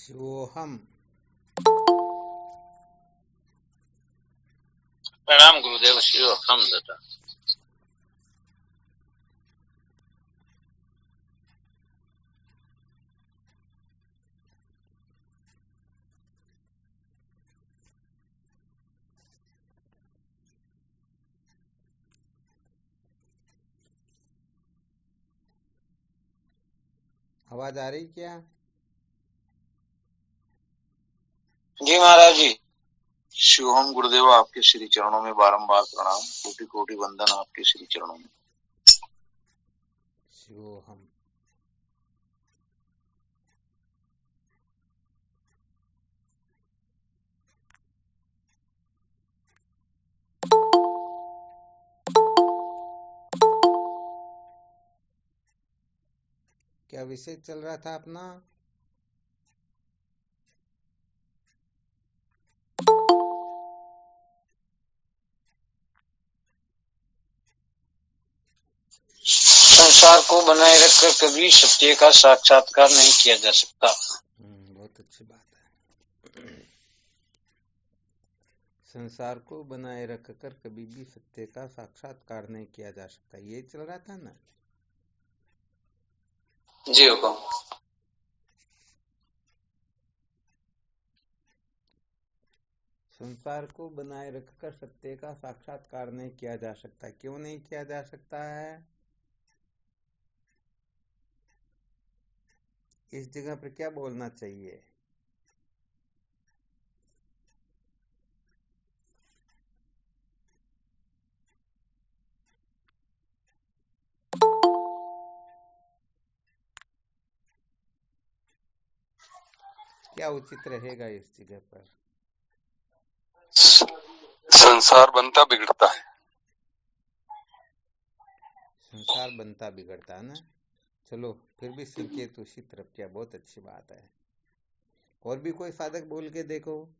शिवोहम। प्रणाम गुरुदेव। शिवोहम दत्ता। आवाज आ रही क्या? जी महाराज जी। शिवोहम गुरुदेव, आपके श्री चरणों में बारंबार प्रणाम, कोटि कोटि वंदन आपके श्री चरणों में। शिवोहम। क्या विषय चल रहा था अपना? संसार को बनाए रखकर कभी सत्य का साक्षात्कार नहीं किया जा सकता। बहुत अच्छी बात है। संसार को बनाए रखकर कभी भी सत्य का साक्षात्कार नहीं किया जा सकता, ये चल रहा था ना? जी हुकुम। संसार को बनाए रखकर सत्य का साक्षात्कार नहीं किया जा सकता। क्यों नहीं किया जा सकता है? इस जगह पर क्या बोलना चाहिए? क्या उचित रहेगा इस जगह पर? संसार बनता बिगड़ता है। संसार बनता बिगड़ता है ना? चलो, फिर भी संकेत उसी तरफ किया, बहुत अच्छी बात है। और भी कोई साधक बोल के देखो।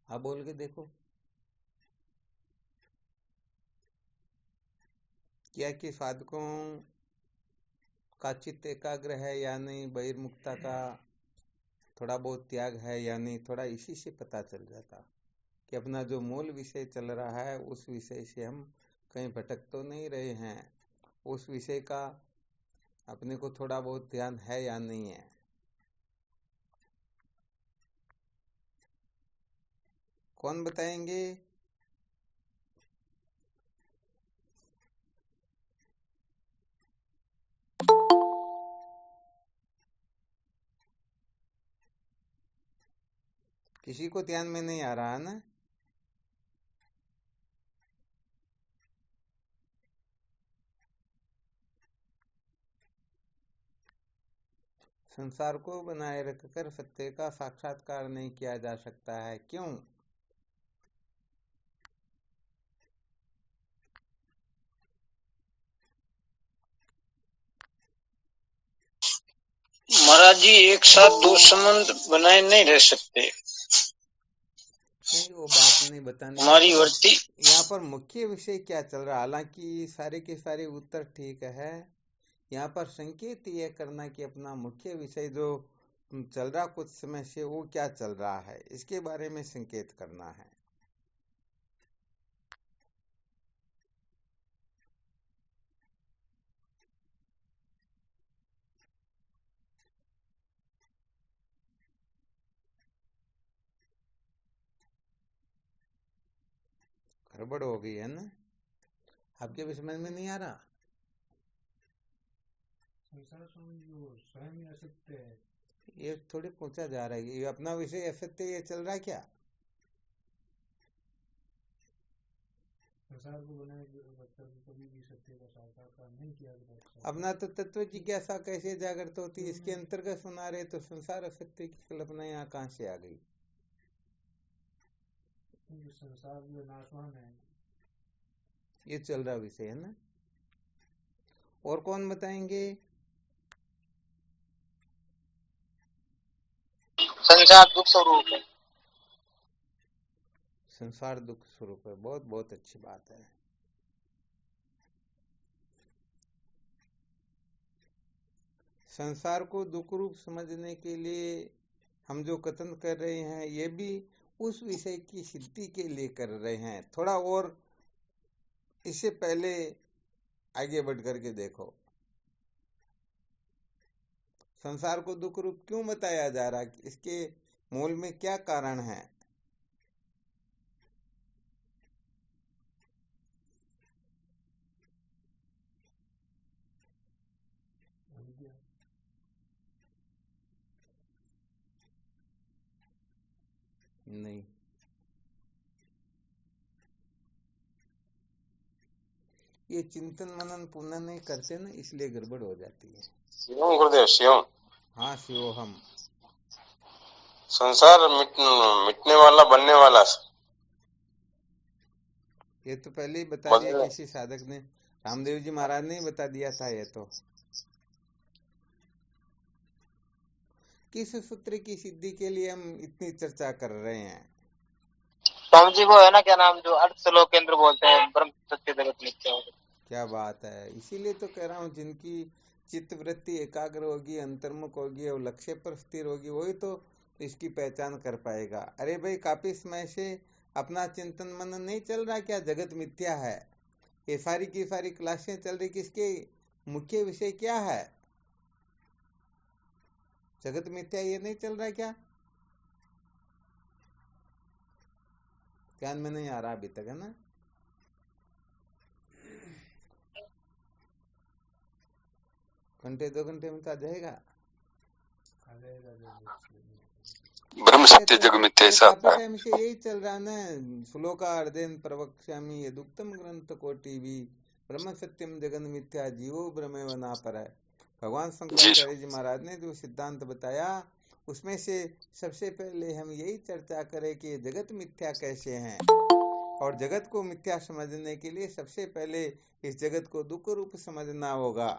आप बोल के देखो, क्या कि साधकों का चित्त एकाग्र है या नहीं, बहिर्मुखता का थोड़ा बहुत त्याग है या नहीं, थोड़ा इसी से पता चल जाता कि अपना जो मूल विषय चल रहा है उस विषय से हम कहीं भटक तो नहीं रहे हैं, उस विषय का अपने को थोड़ा बहुत ध्यान है या नहीं है। कौन बताएंगे? किसी को ध्यान में नहीं आ रहा है ना? संसार को बनाए रखकर सत्य का साक्षात्कार नहीं किया जा सकता है, क्यों? महाराज जी, एक साथ दो संबंध बनाए नहीं रह सकते। नहीं, वो बात नहीं बताने हमारी की। वर्ती यहाँ पर मुख्य विषय क्या चल रहा है? हालांकि सारे के सारे उत्तर ठीक है, यहाँ पर संकेत ये करना कि अपना मुख्य विषय जो चल रहा कुछ समय से, वो क्या चल रहा है, इसके बारे में संकेत करना है। गड़बड़ हो गई है ना? आपके भी समझ में नहीं आ रहा? स्वयं असत्य है। ये थोड़ी पूछा जा रहा है, ये अपना विषय असत्य ये चल रहा है क्या? संसार को बनाए रखकर कभी भी सत्य का साक्षात्कार नहीं किया जा सकता। अपना तो तत्व जिज्ञासा कैसे जागृत होती है, इसके अंतर्गत सुना रहे, तो संसार असत्य की कल्पना यहाँ कहाँ से आ गई? क्योंकि संसार जो नाशवान है। ये चल रहा विषय है ना। और कौन बताएंगे? संसार दुख स्वरूप है। संसार दुख स्वरूप है, बहुत बहुत अच्छी बात है। संसार को दुख रूप समझने के लिए हम जो कथन कर रहे हैं ये भी उस विषय की सिद्धि के लिए कर रहे हैं। थोड़ा और इससे पहले आगे बढ़ करके देखो, संसार को दुख रूप क्यों बताया जा रहा है, इसके मूल में क्या कारण है? नहीं, ये चिंतन मनन पुनः नहीं करते ना, इसलिए गड़बड़ हो जाती है। शिवम गुरुदेव शिवम। हाँ शिवोहम। संसार मिटने वाला बनने वाला। ये तो पहले ही बता दिया किसी साधक ने, रामदेव जी महाराज ने ही बता दिया था। ये तो किस सूत्र की सिद्धि के लिए हम इतनी चर्चा कर रहे हैं? स्वामी जी वो है ना, क्या नाम, जो अर्थ श्लोक केंद्र बोलते हैं, ब्रह्म सत्य जगत मिथ्या। क्या बात है, इसीलिए तो कह रहा हूँ, जिनकी चित्त वृत्ति एकाग्र होगी, अंतर्मुख होगी और लक्ष्य पर स्थिर होगी, वही तो इसकी पहचान कर पाएगा। अरे भाई, काफी समय से अपना चिंतन मनन नहीं चल रहा क्या? जगत मिथ्या है, ये सारी की सारी क्लासें चल रही, किसके मुख्य विषय क्या है? जगत मिथ्या, ये नहीं चल रहा क्या? ध्यान में नहीं आ रहा अभी तक, है ना? घंटे 2 घंटे में तो आ जाएगा। ब्रह्म सत्य जग मिथ्या सब काफी टाइम से यही चल रहा ना। श्लोका अर्धेन प्रवक्ष्यामि यदुक्तम ग्रंथ कोटि भी ब्रह्म सत्यम जगन मिथ्या जीवो ब्रह्मेव नापर है। भगवान शंकराचार्य जी महाराज ने जो सिद्धांत बताया, उसमें से सबसे पहले हम यही चर्चा करें कि जगत मिथ्या कैसे हैं, और जगत को मिथ्या समझने के लिए सबसे पहले इस जगत को दुख रूप समझना होगा।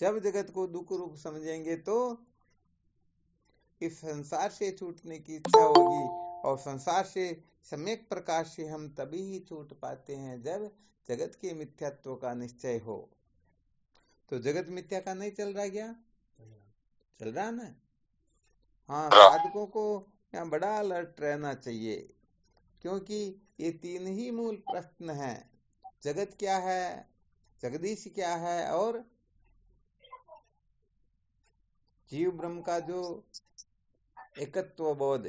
जब जगत को दुख रूप समझेंगे तो इस संसार से छूटने की इच्छा होगी, और संसार से सम्यक प्रकार से हम तभी ही छूट पाते हैं जब जगत के मिथ्यात्व का निश्चय हो। तो जगत मिथ्या का नहीं चल रहा क्या? चल रहा ना। हाँ, साधकों को यहाँ बड़ा अलर्ट रहना चाहिए, क्योंकि ये 3 ही मूल प्रश्न हैं। जगत क्या है, जगदीश क्या है, और जीव ब्रह्म का जो एकत्व बोध,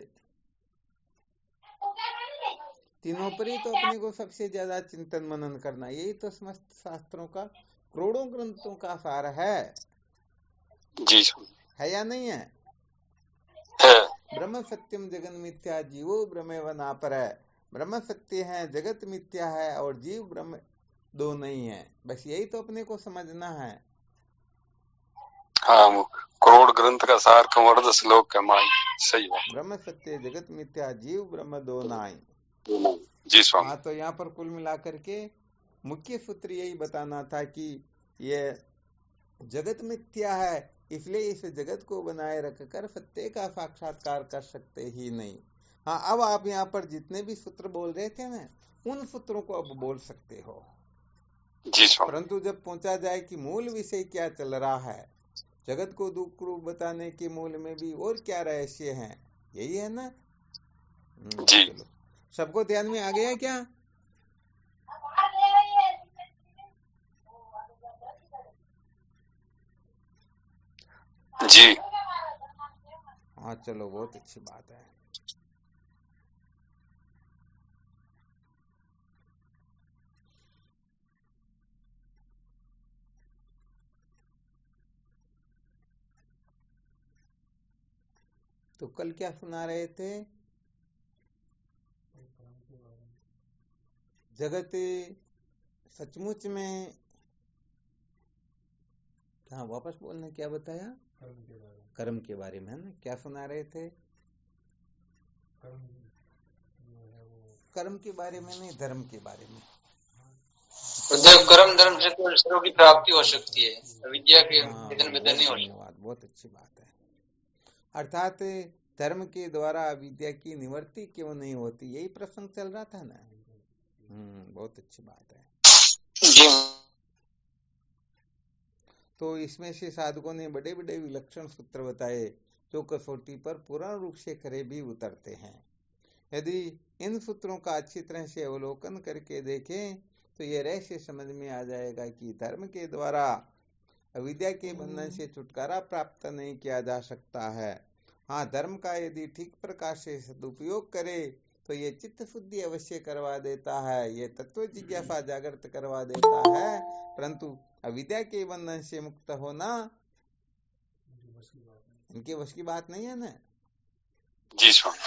तीनों पर ही तो अपने को सबसे ज्यादा चिंतन मनन करना। यही तो समस्त शास्त्रों का, करोड़ों ग्रंथों का सार है। जी है या नहीं है? ब्रह्म सत्यम जगन मिथ्या जीवो ब्रह्मेव नापर है। ब्रह्म सत्य है, जगत मिथ्या है, और जीव ब्रह्म दो नहीं है। बस यही तो अपने को समझना है। हाँ, करोड़ ग्रंथ का सार कमर्द श्लोक का मान। सही है। ब्रह्म सत्य जगत मिथ्या जीव ब्रह्म दो नाई। जी स्वामी। हाँ, तो यहाँ पर कुल मिलाकर के मुख्य सूत्र यही बताना था कि ये जगत मिथ्या है, इसलिए इस जगत को बनाए रखकर सत्य का साक्षात्कार कर सकते ही नहीं। हाँ, अब आप यहाँ पर जितने भी सूत्र बोल रहे थे ना, उन सूत्रों को अब बोल सकते हो। जी स्वामी। परंतु जब पहुंचा जाए कि मूल विषय क्या चल रहा है, जगत को दुख रूप बताने के मूल में भी और क्या रहस्य है, यही है ना। जी। चलो, सबको ध्यान में आ गया क्या? जी हाँ चलो, बहुत अच्छी बात है। तो कल क्या सुना रहे थे? जगत सचमुच में, हाँ वापस बोलने, क्या बताया? कर्म के बारे में है ना। क्या सुना रहे थे? कर्म के बारे में नहीं, धर्म के बारे में। कर्म धर्म से तो ईश्वरों की प्राप्ति हो सकती है, विद्या के विधन विधन नहीं हो सकती। धन्यवाद, बहुत अच्छी बात है। अर्थात धर्म के द्वारा विद्या की निवृत्ति क्यों नहीं होती, यही प्रसंग चल रहा था ना। बहुत अच्छी बात है जी। तो इसमें से साधकों ने बड़े बड़े विलक्षण सूत्र बताए जो कसौटी पर पूर्ण रूप से खरे भी उतरते हैं। यदि इन सूत्रों का अच्छी तरह से अवलोकन करके देखें तो ये रहस्य समझ में आ जाएगा कि धर्म के द्वारा अविद्या के बंधन से छुटकारा प्राप्त नहीं किया जा सकता है। हाँ, धर्म का यदि ठीक प्रकार से सदुपयोग करे तो ये चित्त शुद्धि अवश्य करवा देता है, ये तत्व जिज्ञासा जागृत करवा देता है, परंतु अविद्या के बंधन से मुक्त होना इनके वश की बात नहीं है ना। जी स्वामी।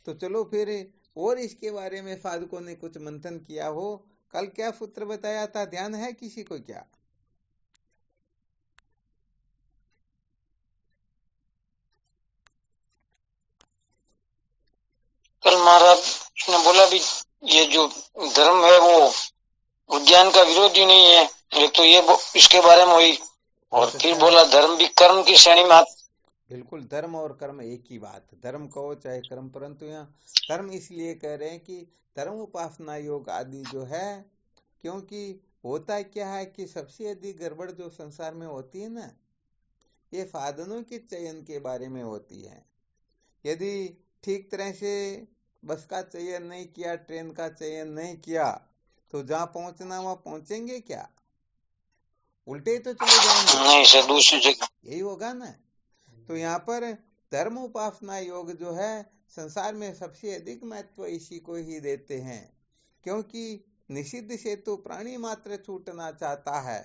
तो चलो फिर और इसके बारे में साधकों ने कुछ मंथन किया हो। कल क्या सूत्र बताया था, ध्यान है किसी को क्या? कल महाराज ने बोला भी ये जो धर्म है वो विज्ञान का विरोधी नहीं है, एक तो ये इसके बारे में हुई, और फिर बोला धर्म भी कर्म की श्रेणी में। बिल्कुल, धर्म और कर्म एक ही बात, धर्म कहो चाहे कर्म, परंतु यहाँ धर्म इसलिए कह रहे हैं कि धर्म उपासना योग आदि जो है, क्योंकि होता क्या है कि सबसे अधिक गड़बड़ जो संसार में होती है ना, ये साधनों के चयन के बारे में होती है। यदि ठीक तरह से बस का चयन नहीं किया, ट्रेन का चयन नहीं किया, तो जहाँ पहुंचना वहां पहुंचेंगे क्या? उल्टे तो चले जाएंगे, नहीं सर, दूसरी जगह यही होगा ना। तो यहाँ पर धर्म उपासना योग जो है संसार में सबसे अधिक महत्व इसी को ही देते हैं, क्योंकि निषिद्ध से तो प्राणी मात्र छूटना चाहता है,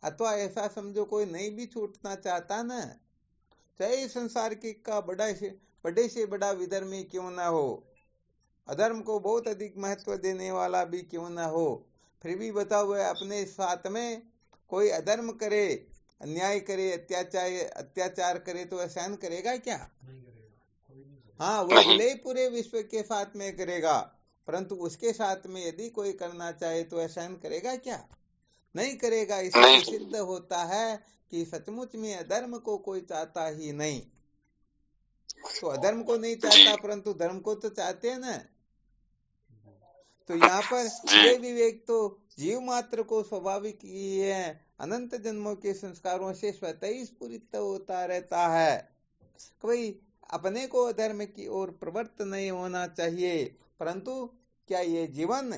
अथवा ऐसा समझो कोई नहीं भी छूटना चाहता ना, चाहे संसार की का बड़े से बड़ा विधर्मी क्यों ना हो, अधर्म को बहुत अधिक महत्व देने वाला भी क्यों ना हो, फिर भी बताओ वह अपने साथ में कोई अधर्म करे, अन्याय करे, अत्याचार करे तो सहन करेगा क्या? नहीं करेगा। हाँ, वो भले ही पूरे विश्व के साथ में करेगा, परंतु उसके साथ में यदि कोई करना चाहे तो सहन करेगा क्या? नहीं करेगा। इससे सिद्ध होता है कि सचमुच में अधर्म को कोई चाहता ही नहीं। तो अधर्म को नहीं चाहता परंतु धर्म को तो चाहते हैं ना। तो यहाँ पर ये विवेक तो जीव मात्र को स्वाभाविक ही है, अनंत जन्मों के संस्कारों से स्वतः ही स्फुरित होता रहता है। कोई अपने को अधर्म की ओर प्रवृत्त नहीं होना चाहिए, परंतु क्या ये जीवन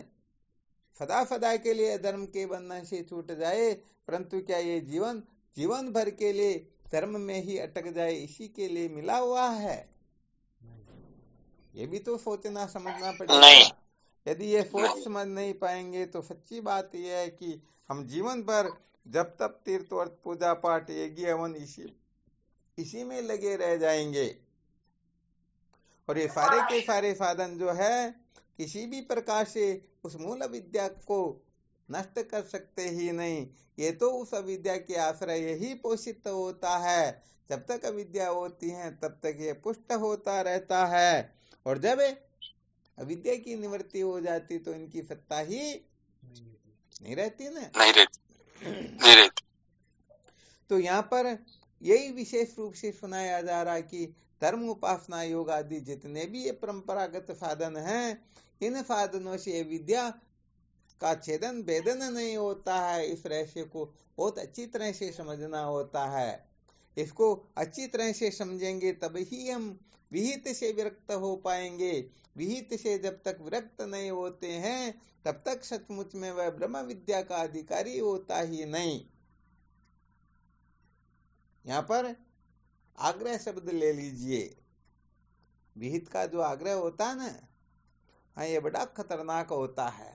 सदा सदा के लिए अधर्म के बंधन से छूट जाए, परंतु क्या ये जीवन भर के लिए धर्म में ही अटक जाए, इसी के लिए मिला हुआ है? ये भी तो सोचना समझना पड़ेगा। यदि ये सोच समझ नहीं पाएंगे तो सच्ची बात यह है कि हम जीवन भर जब तक तीर्थ और पूजा पाठ यज्ञ हवन इसी में लगे रह जाएंगे, और ये सारे के सारे साधन जो है किसी भी प्रकार से उस मूल विद्या को नष्ट कर सकते ही नहीं। ये तो उस अविद्या के आश्रय ही पोषित होता है। जब तक अविद्या होती है तब तक ये पुष्ट होता रहता है, और जब अविद्या की निवृत्ति हो जाती तो इनकी सत्ता ही नहीं रहती ना, नहीं रहती। तो यहाँ पर यही विशेष रूप से सुनाया जा रहा है कि धर्म उपासना योग आदि जितने भी ये परंपरागत साधन हैं, इन साधनों से विद्या का छेदन भेदन नहीं होता है। इस रहस्य को बहुत अच्छी तरह से समझना होता है। इसको अच्छी तरह से समझेंगे तभी हम विहित से विरक्त हो पाएंगे। विहित से जब तक विरक्त नहीं होते हैं तब तक सचमुच में वह ब्रह्म विद्या का अधिकारी होता ही नहीं। यहाँ पर आग्रह शब्द ले लीजिए। विहित का जो आग्रह होता है ना, हाँ, ये बड़ा खतरनाक होता है।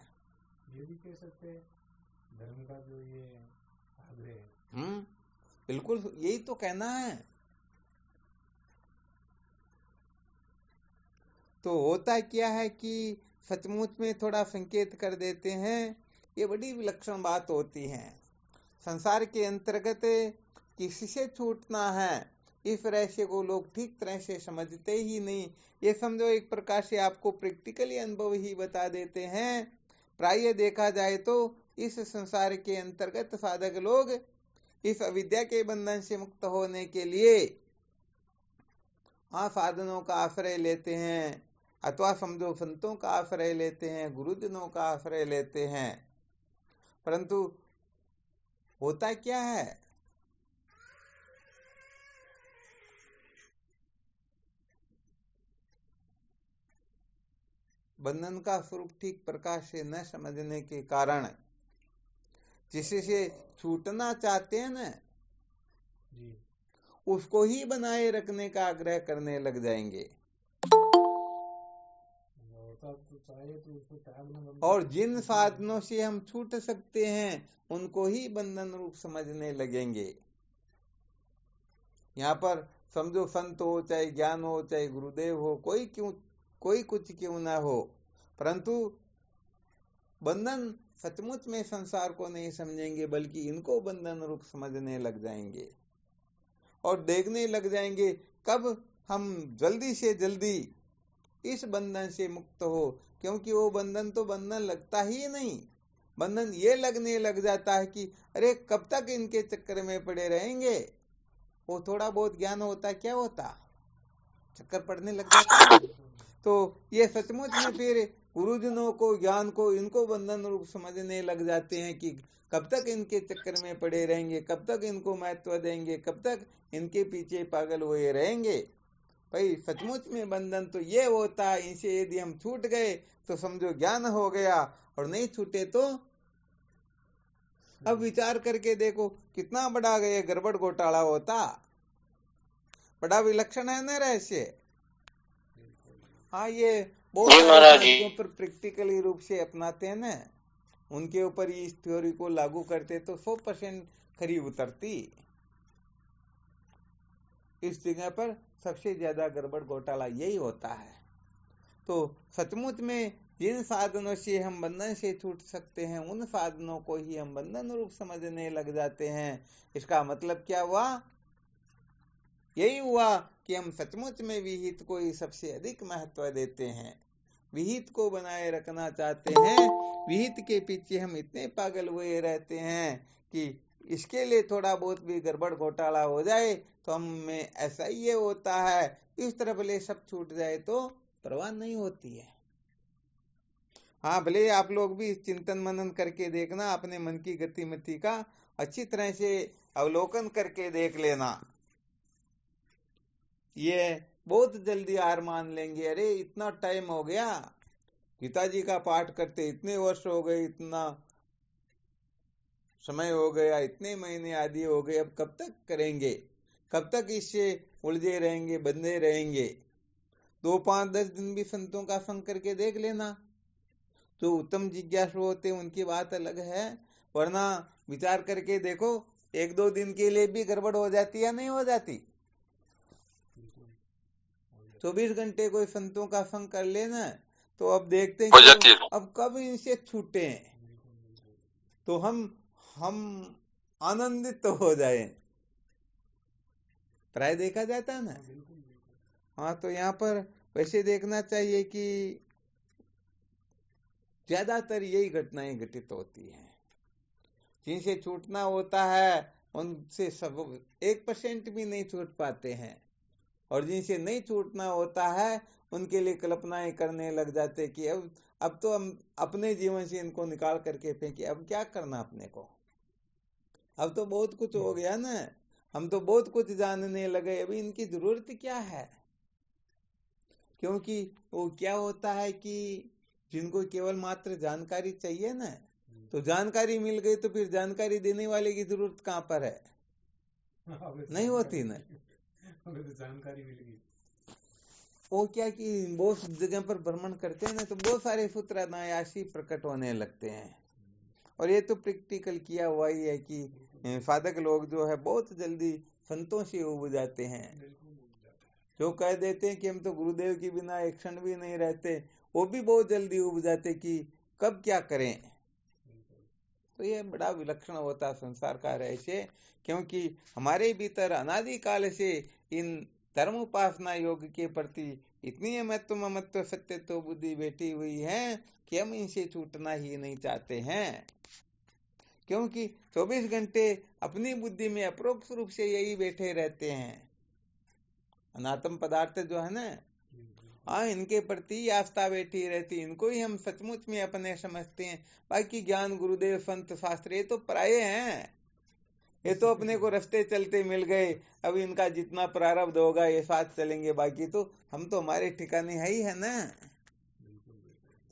ये भी कह सकते हैं धर्म का जो ये आग्रह है। बिल्कुल यही तो कहना है। तो होता क्या है कि सचमुच में थोड़ा संकेत कर देते हैं, ये बड़ी विलक्षण बात होती है। संसार के अंतर्गत किसी से छूटना है, इस रहस्य को लोग ठीक तरह से समझते ही नहीं। ये समझो एक प्रकार से आपको प्रैक्टिकली अनुभव ही बता देते हैं। प्राय देखा जाए तो इस संसार के अंतर्गत साधक लोग इस अविद्या के बंधन से मुक्त होने के लिए साधनों का आश्रय लेते हैं, अथवा समझो संतों का आश्रय लेते हैं, गुरुजनों का आश्रय लेते हैं। परंतु होता क्या है, बंधन का स्वरूप ठीक प्रकाश से न समझने के कारण जिससे छूटना चाहते हैं न, उसको ही बनाए रखने का आग्रह करने लग जाएंगे। और जिन साधनों से हम छूट सकते हैं उनको ही बंधन रूप समझने लगेंगे। यहाँ पर समझो संत हो, चाहे ज्ञान हो, चाहे गुरुदेव हो, कोई कुछ क्यों ना हो, परंतु बंधन सचमुच में संसार को नहीं समझेंगे, बल्कि इनको बंधन रूप समझने लग जाएंगे और देखने लग जाएंगे कब हम जल्दी से जल्दी इस बंधन से मुक्त हो। क्योंकि वो बंधन तो बंधन लगता ही नहीं, बंधन ये लगने लग जाता है कि अरे कब तक इनके चक्कर में पड़े रहेंगे। वो थोड़ा बहुत ज्ञान होता क्या होता, चक्कर पड़ने लग जाता। तो ये सचमुच में फिर गुरुजनों को, ज्ञान को, इनको बंधन रूप समझने लग जाते हैं कि कब तक इनके चक्कर में पड़े रहेंगे, कब तक इनको महत्व देंगे, कब तक इनके पीछे पागल हुए रहेंगे। भाई सचमुच में बंधन तो ये होता है, इनसे यदि हम छूट गए तो समझो ज्ञान हो गया, और नहीं छूटे तो अब विचार करके देखो कितना बड़ा ये गड़बड़ घोटाला होता। बड़ा विलक्षण है ना रहस्य। हाँ, ये बहुत सारे पर प्रैक्टिकली रूप से अपनाते हैं ना, उनके ऊपर इस थ्योरी को लागू करते तो 100% खरी उतरती। इस जगह पर सबसे ज्यादा गड़बड़ घोटाला यही होता है। तो सचमुच में जिन साधनों से हम बंधन से छूट सकते हैं उन साधनों को ही हम बंधन रूप समझने लग जाते हैं। इसका मतलब क्या हुआ, यही हुआ कि हम सचमुच में विहित को ही सबसे अधिक महत्व देते हैं, विहित को बनाए रखना चाहते हैं। विहित के पीछे हम इतने पागल हुए रहते हैं कि इसके लिए थोड़ा बहुत भी गड़बड़ घोटाला हो जाए तो हम में ऐसा ही ये होता है, इस तरह भले सब छूट जाए तो परवाह नहीं होती है। हाँ, भले आप लोग भी चिंतन मनन करके देखना, अपने मन की गतिमति का अच्छी तरह से अवलोकन करके देख लेना। ये बहुत जल्दी हार मान लेंगे, अरे इतना टाइम हो गया, गीता जी का पाठ करते इतने वर्ष हो गए, इतना समय हो गया, इतने महीने आदि हो गए, अब कब तक करेंगे, कब तक इससे उलझे रहेंगे, बंधे रहेंगे। 2, 5, 10 दिन भी संतों का संग करके देख लेना। जो उत्तम जिज्ञासु होते उनकी बात अलग है, वरना विचार करके देखो 1-2 दिन के लिए भी गड़बड़ हो जाती या नहीं हो जाती। 24 घंटे कोई संतों का संग कर लेना तो अब देखते हैं अब कब इनसे छूटे तो हम आनंदित तो हो जाए। प्राय देखा जाता है ना। हाँ, तो यहाँ पर वैसे देखना चाहिए कि ज्यादातर यही घटनाएं घटित होती हैं। जिनसे छूटना होता है उनसे सब 1% भी नहीं छूट पाते हैं, और जिनसे नहीं छूटना होता है उनके लिए कल्पनाएं करने लग जाते कि अब तो हम अपने जीवन से इनको निकाल करके फेंके, अब क्या करना अपने को, अब तो बहुत कुछ हो गया ना, हम तो बहुत कुछ जानने लगे, अभी इनकी जरूरत क्या है। क्योंकि वो क्या होता है कि जिनको केवल मात्र जानकारी चाहिए ना, तो जानकारी मिल गई तो फिर जानकारी देने वाले की जरूरत कहाँ पर है, नहीं होती ना। जानकारी मिल गई, वो क्या कि बहुत जगह पर भ्रमण करते हैं ना, तो बहुत सारे सूत्र अनायासी प्रकट होने लगते हैं। और ये तो प्रैक्टिकल किया हुआ ही है कि साधक लोग जो है बहुत जल्दी संतों से उब जाते हैं। जो कह देते हैं कि हम तो गुरुदेव के बिना एक क्षण भी नहीं रहते, वो भी बहुत जल्दी उब जाते कि कब क्या करें। तो ये बड़ा विलक्षण होता संसार का रहस्य, क्योंकि हमारे भीतर अनादिकाल से इन धर्म उपासना योग के प्रति इतनी महत्व ममत्व सत्य तो बुद्धि बैठी हुई है कि हम इनसे छूटना ही नहीं चाहते हैं, क्योंकि 24 घंटे अपनी बुद्धि में अप्रोक्ष रूप से यही बैठे रहते हैं। अनात्म पदार्थ जो है ना, हाँ, इनके प्रति आस्था बैठी रहती, इनको ही हम सचमुच में अपने समझते हैं। बाकी ज्ञान गुरुदेव संत शास्त्र ये तो पराये हैं, ये तो अपने को रास्ते चलते मिल गए, अब इनका जितना प्रारब्ध होगा ये साथ चलेंगे, बाकी तो हम तो हमारे ठिकाने है ही है ना,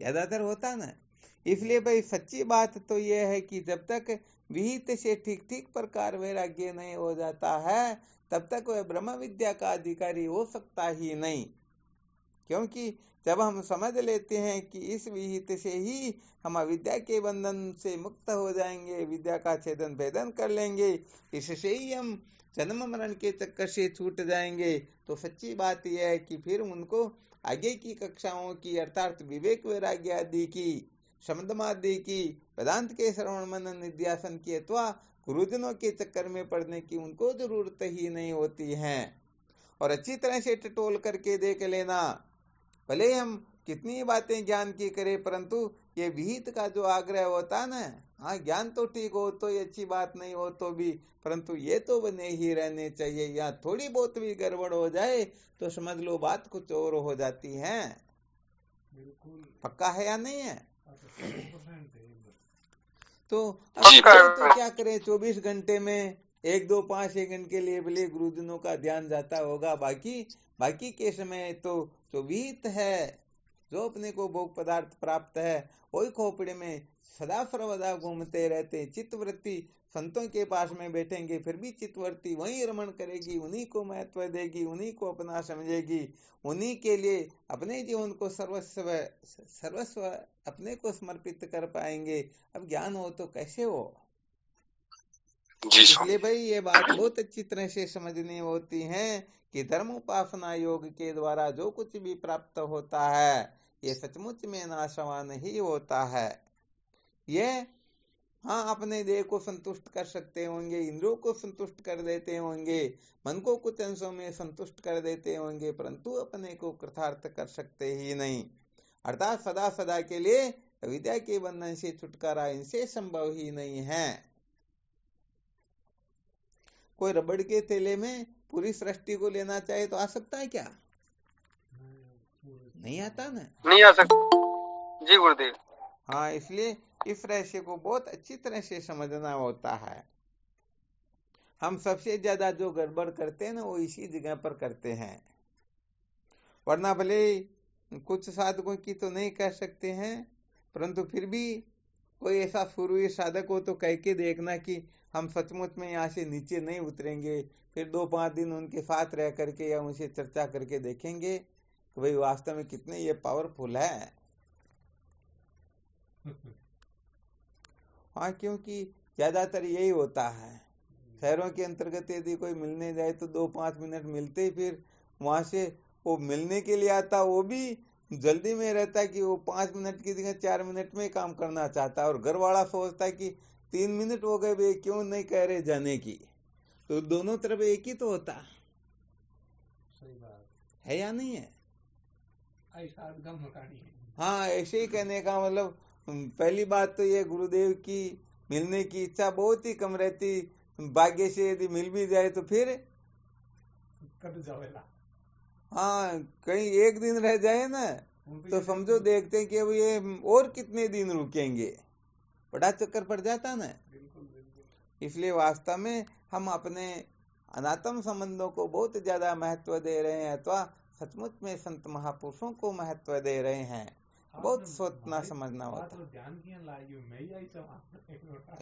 ज्यादातर होता ना। इसलिए भाई सच्ची बात तो ये है कि जब तक विहित से ठीक ठीक प्रकार वैराग्य नहीं हो जाता है तब तक वह ब्रह्म विद्या का अधिकारी हो सकता ही नहीं, क्योंकि जब हम समझ लेते हैं कि इस विहित से ही हम अविद्या के बंधन से मुक्त हो जाएंगे, विद्या का छेदन भेदन कर लेंगे, इससे ही हम जन्म मरण के चक्कर से छूट जाएंगे, तो सच्ची बात यह है कि फिर उनको आगे की कक्षाओं की अर्थात विवेक वैराग्य आदि की, शब्दमादि की, वेदांत के श्रवण मनन निध्यासन की अथवा गुरुजनों के चक्कर में पड़ने की उनको जरूरत ही नहीं होती है। और अच्छी तरह से टटोल करके देख लेना, भले हम कितनी बातें ज्ञान की करें, परंतु ये विहित का जो आग्रह होता है ना, हाँ ज्ञान तो ठीक हो तो ये अच्छी बात नहीं हो तो भी, परंतु ये तो बने ही रहने चाहिए। या थोड़ी बहुत भी गड़बड़ हो जाए तो समझ लो बात कुछ और हो जाती है। पक्का है या नहीं है? तो अब तो क्या करें, 24 घंटे में 1, 2, 5 सेकंड के लिए भले गुरुजनों का ध्यान जाता होगा, बाकी के समय तो जो विहित है, जो अपने को भोग पदार्थ प्राप्त है, वही खोपड़े में सदा सर्वदा घूमते रहते। चित्तवृत्ति संतों के पास में बैठेंगे फिर भी चित्तवृत्ति वहीं रमण करेगी, उन्हीं को महत्व देगी, उन्हीं को अपना समझेगी, उन्हीं के लिए अपने जीवन को सर्वस्व अपने को समर्पित कर पाएंगे। अब ज्ञान हो तो कैसे हो? इसलिए भाई ये बात बहुत अच्छी तरह से समझनी होती है कि धर्म उपासना योग के द्वारा जो कुछ भी प्राप्त होता है ये सचमुच में नाशवान ही होता है। ये हाँ अपने देह को संतुष्ट कर सकते होंगे, इंद्रियों को संतुष्ट कर देते होंगे, मन को कुछ अंशों में संतुष्ट कर देते होंगे, परंतु अपने को कृतार्थ कर सकते ही नहीं, अर्थात सदा सदा के लिए विद्या के बंधन से छुटकारा इनसे संभव ही नहीं है। कोई रबड़ के थैले में पूरी सृष्टि को लेना चाहे तो आ सकता है क्या? नहीं आता ना, नहीं आ सकता जी गुरुदेव। हाँ, इसलिए इस रहस्य को बहुत अच्छी तरह से समझना होता है। हम सबसे ज्यादा जो गड़बड़ करते हैं ना वो इसी जगह पर करते हैं, वरना भले कुछ साधकों की तो नहीं कह सकते हैं, परंतु फिर भी कोई ऐसा सूर्य साधक हो तो कह के देखना कि हम सचमुच में यहाँ से नीचे नहीं उतरेंगे, फिर 2-5 दिन उनके साथ रह करके या उनसे चर्चा करके देखेंगे कि भाई वास्तव में कितने ये पावरफुल है। हाँ, क्योंकि ज्यादातर यही होता है, शहरों के अंतर्गत यदि कोई मिलने जाए तो 2-5 मिनट मिलते, फिर वहां से वो मिलने के लिए आता, वो भी जल्दी में रहता है कि वो 5 मिनट की जगह 4 मिनट में काम करना चाहता है, और घर वाला सोचता है कि 3 मिनट हो गए, भाई क्यों नहीं कह रहे जाने की। तो दोनों तरफ एक ही तो होता सही बात है या नहीं है? हाँ, ऐसे ही कहने का मतलब पहली बात तो ये गुरुदेव की मिलने की इच्छा बहुत ही कम रहती, भाग्य से यदि मिल भी जाए तो फिर कब जावेला। हाँ, कहीं एक दिन रह जाए ना तो समझो देखते हैं कि अब ये और कितने दिन रुकेंगे, बड़ा चक्कर पड़ जाता ना। इसलिए वास्तव में हम अपने अनात्म संबंधों को बहुत ज्यादा महत्व दे रहे हैं, अथवा सचमुच में संत महापुरुषों को महत्व दे रहे हैं, बहुत सोचना समझना होता है।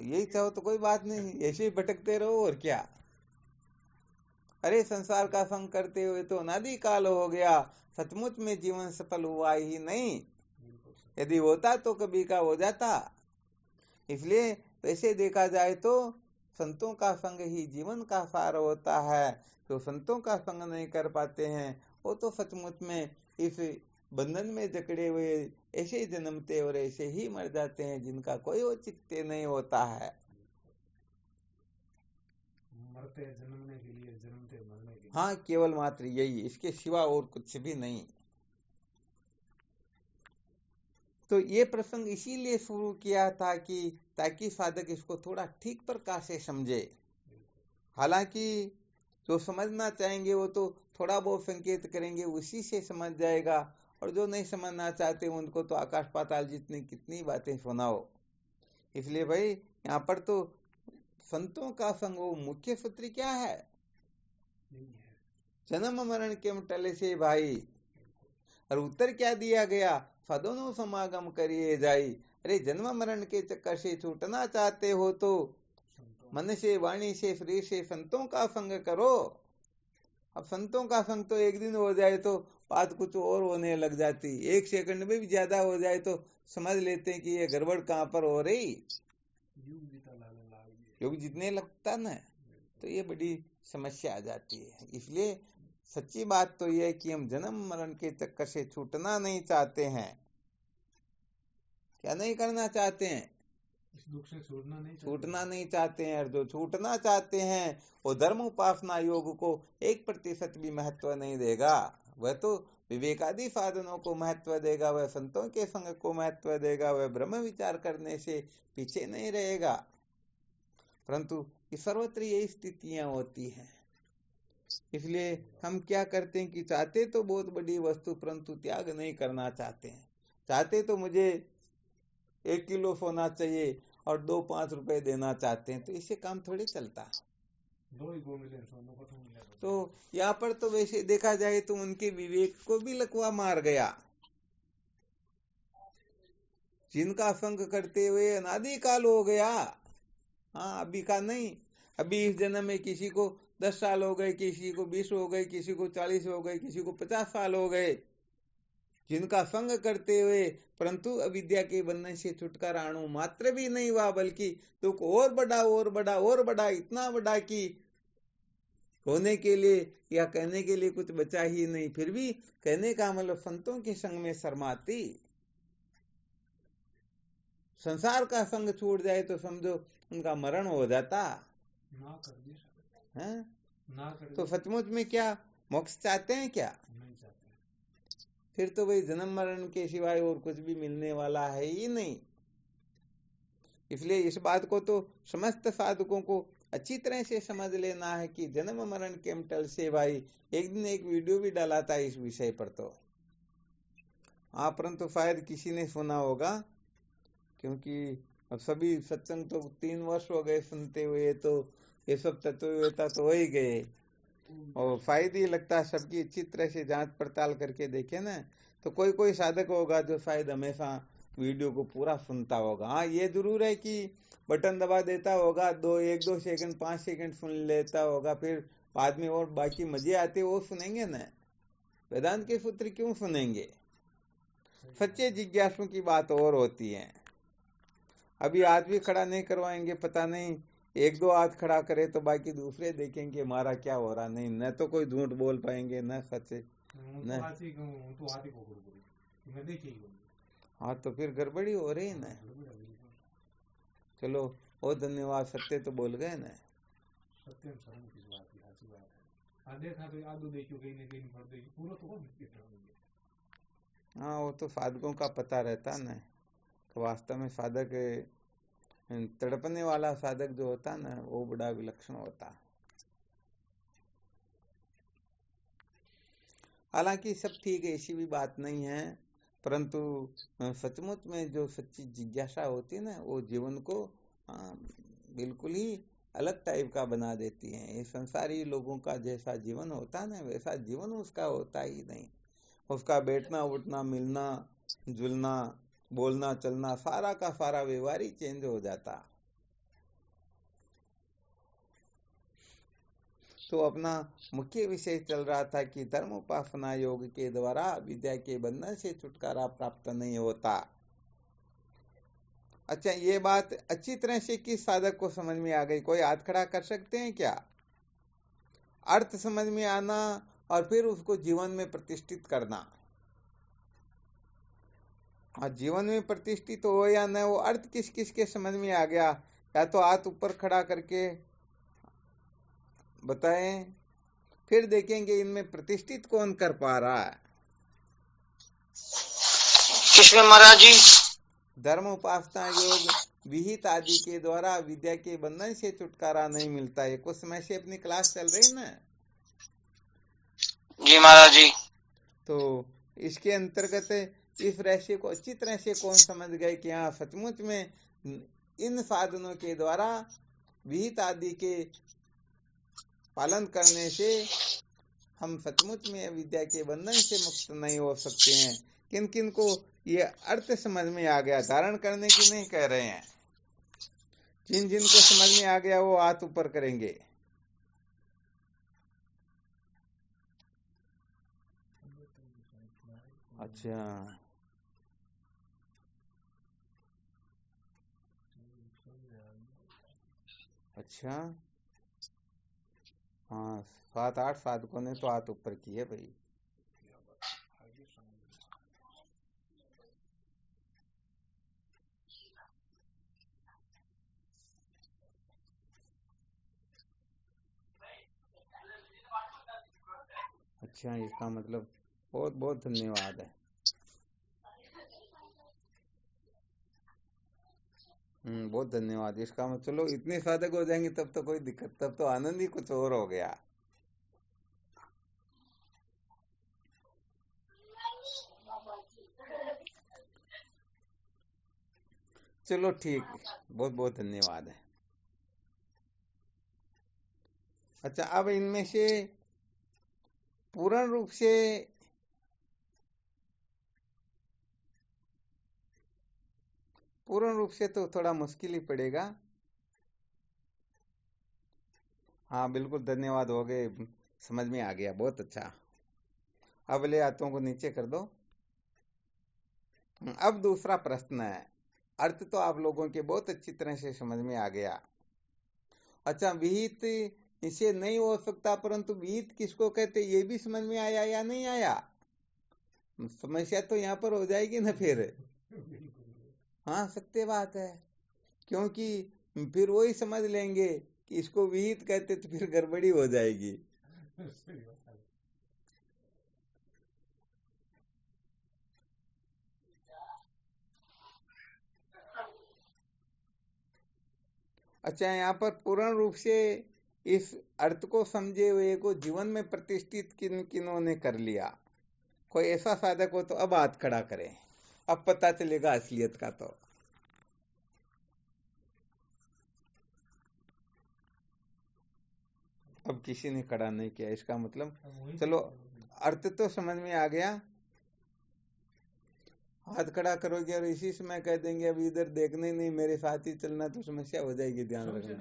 यही चाहो तो कोई बात नहीं, ऐसे ही भटकते रहो और क्या। अरे संसार का संग करते हुए तो अनादि काल हो गया, सचमुच में जीवन सफल हुआ ही नहीं, यदि होता तो कभी का हो जाता। इसलिए वैसे देखा जाए तो संतों का संग ही जीवन का सार होता है। जो संतों का संग नहीं कर पाते हैं वो तो सचमुच में इस बंधन में जकड़े हुए ऐसे ही जन्मते और ऐसे ही मर जाते हैं, जिनका कोई औचित्य नहीं होता है। मरते जन्मने के लिए, जन्मते मरने के लिए। हाँ, केवल मात्र यही, इसके सिवा और कुछ भी नहीं। तो ये प्रसंग इसीलिए शुरू किया था कि ताकि साधक इसको थोड़ा ठीक प्रकार से समझे। हालांकि जो समझना चाहेंगे वो तो थोड़ा बहुत संकेत करेंगे, उसी से समझ जाएगा, और जो नहीं समझना चाहते उनको तो आकाश पाताल जितनी कितनी बातें सुनाओ। इसलिए भाई यहाँ पर तो संतों का संग वो मुख्य सूत्र क्या है, जन्म मरण के टले से भाई। और उत्तर क्या दिया गया, सदोनो समागम करिए जाई। अरे जन्म मरण के चक्कर से छूटना चाहते हो तो मन से, वाणी से, शरीर से संतों का संग करो। अब संतों का संग तो एक दिन हो जाए तो बात कुछ और होने लग जाती, 1 सेकंड में भी ज्यादा हो जाए तो समझ लेते हैं कि ये गड़बड़ कहाँ पर हो रही, युग जितने लगता ना, तो ये बड़ी समस्या आ जाती है। इसलिए सच्ची बात तो ये है कि हम जन्म मरण के चक्कर से छूटना नहीं चाहते हैं। क्या नहीं करना चाहते हैं, इस दुख से छूटना नहीं चाहते हैं। और जो छूटना चाहते हैं वो धर्म उपासना योग को 1% भी महत्व नहीं देगा, वह तो विवेकादि साधनों को महत्व देगा, वह संतों के संग को महत्व देगा, वह ब्रह्म विचार करने से पीछे नहीं रहेगा। परंतु सर्वत्र यही स्थितियां होती हैं। इसलिए हम क्या करते हैं कि चाहते तो बहुत बड़ी वस्तु, परंतु त्याग नहीं करना चाहते हैं। चाहते तो मुझे 1 किलो सोना चाहिए और 2-5 रुपए देना चाहते हैं, तो इससे काम थोड़ी चलता। 2 ही गो मिले सोना को तो यहाँ पर तो वैसे देखा जाए तो उनके विवेक को भी लकवा मार गया। जिनका संग करते हुए अनादि काल हो गया, हाँ अभी का नहीं, अभी इस जन्म में किसी को 10 साल हो गए, किसी को 20 हो गए, किसी को 40 हो गए, किसी को 50 साल हो गए, जिनका संग करते हुए परंतु अविद्या के बंधन से छुटकारा अणु मात्र भी नहीं हुआ, बल्कि दुख और बड़ा और बड़ा और बड़ा, इतना बड़ा कि होने के लिए या कहने के लिए कुछ बचा ही नहीं। फिर भी कहने का मतलब संतों के संग में शर्माती, संसार का संग छूट जाए तो समझो उनका मरण हो जाता है। तो सचमुच में क्या मोक्ष चाहते हैं क्या? नहीं चाहते। फिर तो भाई जन्म मरण के सिवाय और कुछ भी मिलने वाला है ही नहीं। इसलिए इस बात को तो समस्त साधकों को अच्छी तरह से समझ लेना है कि जन्म मरण के मटल से भाई, एक दिन एक वीडियो भी डाला था इस विषय पर, तो हाँ परंतु शायद किसी ने सुना होगा, क्योंकि अब सभी सत्संग तो 3 वर्ष हो गए सुनते हुए, तो ये सब तत्ववेता तो हो ही गए, और फायदे ही लगता है सबकी अच्छी तरह से जांच पड़ताल करके देखे ना, तो कोई कोई साधक होगा जो शायद हमेशा वीडियो को पूरा सुनता होगा। हाँ ये जरूर है कि बटन दबा देता होगा, 1-2 सेकंड 5 सेकंड सुन लेता होगा, फिर बाद में और बाकी मजे आते वो सुनेंगे ना, वेदांत के सूत्र क्यों सुनेंगे? सच्चे जिज्ञासु की बात और होती है। अभी हाथ भी खड़ा नहीं करवाएंगे, पता नहीं 1-2 हाथ खड़ा करे तो बाकी दूसरे देखेंगे हमारा क्या हो रहा, नहीं न तो कोई झूठ बोल पाएंगे न सच न। हाँ तो फिर गड़बड़ी हो रही है ना। चलो ओ धन्यवाद, सत्य तो बोल गए ना। सत्यम शरण की बात है, अच्छी बात है। देखा तो आदू देखियो कहीं न कहीं पढ़ देगी, पूरा तो हाँ वो तो साधकों का पता रहता ना, तो वास्तव में साधक तड़पने वाला साधक जो होता ना वो बड़ा विलक्षण होता। हालांकि सब ठीक है, ऐसी भी बात नहीं है, परंतु सचमुच में जो सच्ची जिज्ञासा होती है ना, वो जीवन को बिल्कुल ही अलग टाइप का बना देती है। ये संसारी लोगों का जैसा जीवन होता है ना, वैसा जीवन उसका होता ही नहीं। उसका बैठना उठना, मिलना जुलना, बोलना चलना, सारा का सारा व्यवहार ही चेंज हो जाता। तो अपना मुख्य विषय चल रहा था कि धर्म उपासना योग के द्वारा विद्या के बंधन से छुटकारा प्राप्त नहीं होता। अच्छा ये बात अच्छी तरह से किस साधक को समझ में आ गई? कोई हाथ खड़ा कर सकते हैं क्या? अर्थ समझ में आना और फिर उसको जीवन में प्रतिष्ठित करना। जीवन में प्रतिष्ठित हो या न वो अर्थ किस किस के समझ में आ गया? या तो हाथ ऊपर खड़ा करके बताएं, फिर देखेंगे इनमें प्रतिष्ठित कौन कर पा रहा है। किसमें महाराज जी? धर्म उपासना योग विहित आदि के द्वारा विद्या के बंधन से छुटकारा नहीं मिलता है। कुछ समय से अपनी क्लास चल रही ना जी महाराज जी। तो इसके अंतर्गत इस रहस्य को अच्छी तरह से कौन समझ गए कि हाँ सचमुच में इन साधनों के द्वारा विहित आदि के पालन करने से हम सचमुच में विद्या के बंधन से मुक्त नहीं हो सकते हैं। किन किन को ये अर्थ समझ में आ गया, धारण करने की नहीं कह रहे हैं, जिन जिन को समझ में आ गया वो हाथ ऊपर करेंगे। अच्छा अच्छा, हाँ 7-8 साधकों ने तो हाथ ऊपर किए भाई। अच्छा, इसका मतलब बहुत बहुत धन्यवाद है। बहुत धन्यवाद। इसका मतलब चलो इतने साधक हो जाएंगे तब तो कोई दिक्कत, तब तो आनंद ही कुछ और हो गया। चलो ठीक, बहुत बहुत धन्यवाद है। अच्छा, अब इनमें से पूर्ण रूप से तो थोड़ा मुश्किल ही पड़ेगा। हाँ बिल्कुल, धन्यवाद हो गए, समझ में आ गया, बहुत अच्छा। अब ले हाथों को नीचे कर दो। अब दूसरा प्रश्न है, अर्थ तो आप लोगों के बहुत अच्छी तरह से समझ में आ गया। अच्छा, विहित इसे नहीं हो सकता, परंतु विहित किसको कहते ये भी समझ में आया या नहीं आया? समस्या तो यहाँ पर हो जाएगी ना फिर। हाँ सत्य बात है, क्योंकि फिर वही समझ लेंगे कि इसको विहित कहते, तो फिर गड़बड़ी हो जाएगी। अच्छा, यहाँ पर पूर्ण रूप से इस अर्थ को समझे हुए को जीवन में प्रतिष्ठित किन किनों ने कर लिया? कोई ऐसा साधक हो तो अब हाथ खड़ा करें, अब पता चलेगा असलियत का। तो अब किसी ने खड़ा नहीं किया, इसका मतलब चलो अर्थ तो समझ में आ गया। हाथ खड़ा करोगे और इसी समय कह देंगे अब इधर देखने नहीं, मेरे साथ ही चलना, तो समस्या हो जाएगी, ध्यान रखना।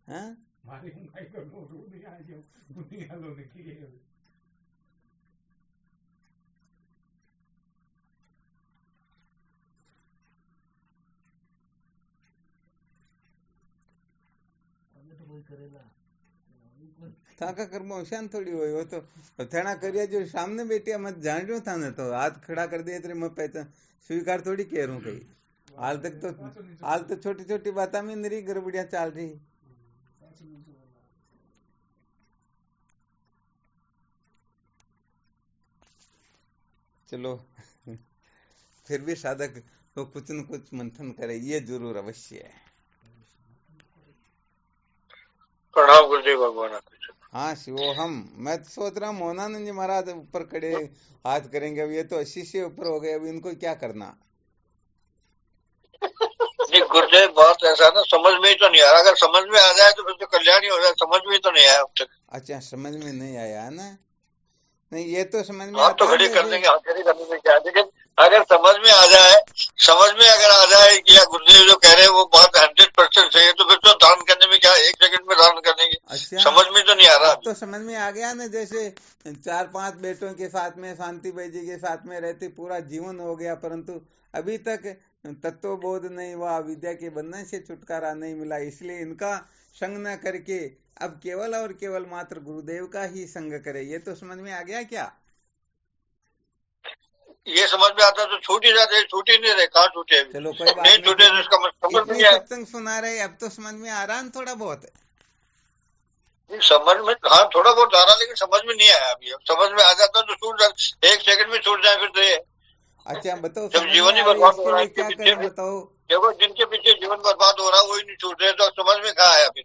हाँ थाका कर्म अवसान थोड़ी हो, तो थेना करिया जो सामने बैठिया मत जान रहा था ना, तो हाथ खड़ा कर दिया तेरे मैं पहचान स्वीकार थोड़ी कह रहा हूँ कहीं। हाल तो छोटी छोटी बातों में मेरी गड़बड़ियां चल रही। चलो फिर भी साधक तो कुछ न कुछ मंथन करे, ये जरूर अवश्य है। प्रणाम गुरुदेव भगवान। हाँ शिवोहम। मैं तो सोच रहा हूँ मोहनानंद जी महाराज ऊपर खड़े हाथ करेंगे, अब ये तो 80 से ऊपर हो गए, अब इनको क्या करना? गुरुदेव बात ऐसा ना, समझ में ही तो नहीं आ रहा। अगर समझ में आ जाए तो फिर तो कल्याण ही हो जाए, समझ में ही तो नहीं आया अब तक। अच्छा, समझ में नहीं आया ना? नहीं, ये तो समझ में आप आता तो है खड़ी कर जैसे देंगे, हाथ खड़ी करने में क्या, लेकिन अगर समझ में आ जाए, अगर आ जाए कि या गुरुदेव जो कह रहे हैं वो बात 100% सही है, तो फिर तो धारण करने में क्या, 1 सेकंड में धारण करने की। अच्छा, समझ में तो नहीं आ रहा। अब तो समझ में आ गया ना, जैसे 4-5 बेटों के साथ में शांतिबाई जी के साथ में रहते पूरा जीवन हो गया, परंतु अभी तक तत्वबोध नहीं हुआ, विद्या के बंधन से छुटकारा नहीं मिला, इसलिए इनका संग न करके अब केवल और केवल मात्र गुरुदेव का ही संग करे। ये तो समझ में आ गया क्या? ये समझ में आता तो छूट ही जाते, छूट ही नहीं रहे, कहाँ छूटे अभी? चलो कोई बात नहीं नहीं, छूटे तो इसका समझ में इतनी नहीं आया। सत्संग सुना रहे, अब तो समझ में आ रहा है थोड़ा बहुत। समझ में, हाँ थोड़ा बहुत आ रहा, लेकिन समझ में नहीं आया अभी। अब समझ में आ जाता तो छूट जाता, 1 सेकंड में छूट जाए फिर तो ये। अच्छा बताओ, जब समझ में जीवन ही आ रही है बर्बाद हो इसके रहा है लिए इनके क्या पीछे, करें बताओ। देखो जिनके पीछे जीवन बर्बाद हो रहा है वही नहीं छूट रहे, तो समझ में कहाँ आया फिर?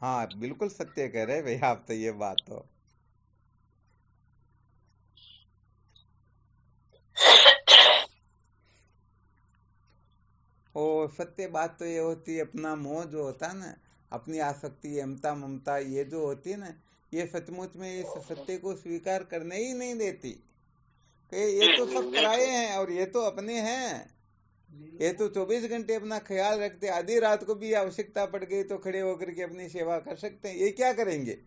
हाँ बिल्कुल सत्य कह रहे भैया आप तो, ये बात तो। और सत्य बात तो ये होती है, अपना मोह जो होता है ना, अपनी आसक्ति, अमता ममता, ये जो होती है ना, ये सचमुच में इस सत्य को स्वीकार करने ही नहीं देती कि ये तो सब पराये हैं और ये तो अपने हैं। ये तो 24 घंटे अपना ख्याल रखते, आधी रात को भी आवश्यकता पड़ गई तो खड़े होकर के अपनी सेवा कर सकते हैं। ये क्या करेंगे?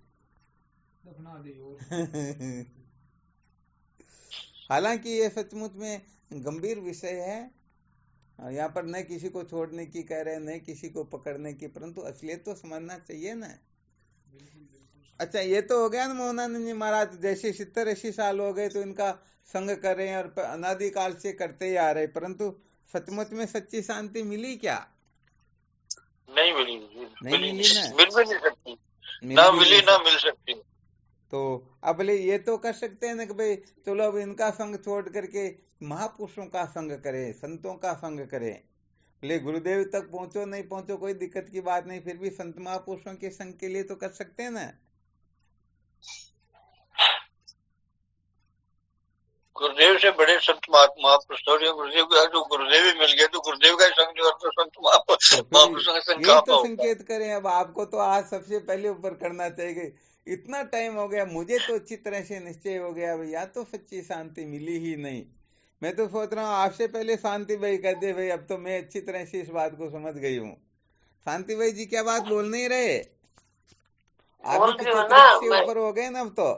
हालांकि ये सचमुच में गंभीर विषय है। यहाँ पर न किसी को छोड़ने की कह रहे हैं, न किसी को पकड़ने की, परंतु असलियत तो समझना चाहिए ना। अच्छा ये तो हो गया ना मोहनानंद जी महाराज, जैसे 70-80 साल हो गए तो इनका संग कर रहे हैं और अनादिकाल से करते ही आ रहे, परंतु सचमुच में सच्ची शांति मिली क्या? नहीं मिली, नहीं मिली ना, मिल भी नहीं सकती, मिल ना भी मिली नहीं ना सकती। मिल सकती। तो अब ये तो कर सकते हैं ना कि भाई चलो अब इनका संग छोड़ करके महापुरुषों का संग करें, संतों का संग करें। बोले गुरुदेव तक पहुंचो नहीं पहुंचो कोई दिक्कत की बात नहीं, फिर भी संत महापुरुषों के संग के लिए तो कर सकते हैं ना। गुरुदेव से बड़े संत महापुरुष, गुरुदेव का जो गुरुदेव ही मिल गए तो गुरुदेव का ही संग नहीं, और तो संत महापुरुषों का संग यही कहाँ तो होगा? संकेत करें। अब आपको तो आज सबसे पहले ऊपर करना चाहिए। इतना टाइम हो गया, मुझे तो अच्छी तरह से निश्चय हो गया भैया तो सच्ची शांति मिली ही नहीं। मैं तो सोच रहा हूँ आपसे पहले शांति भाई कर दे भाई, अब तो मैं अच्छी तरह से इस बात को समझ गई हूँ। शांति भाई जी क्या बात बोल नहीं रहे? आप भी 75 से ऊपर हो गए ना अब तो।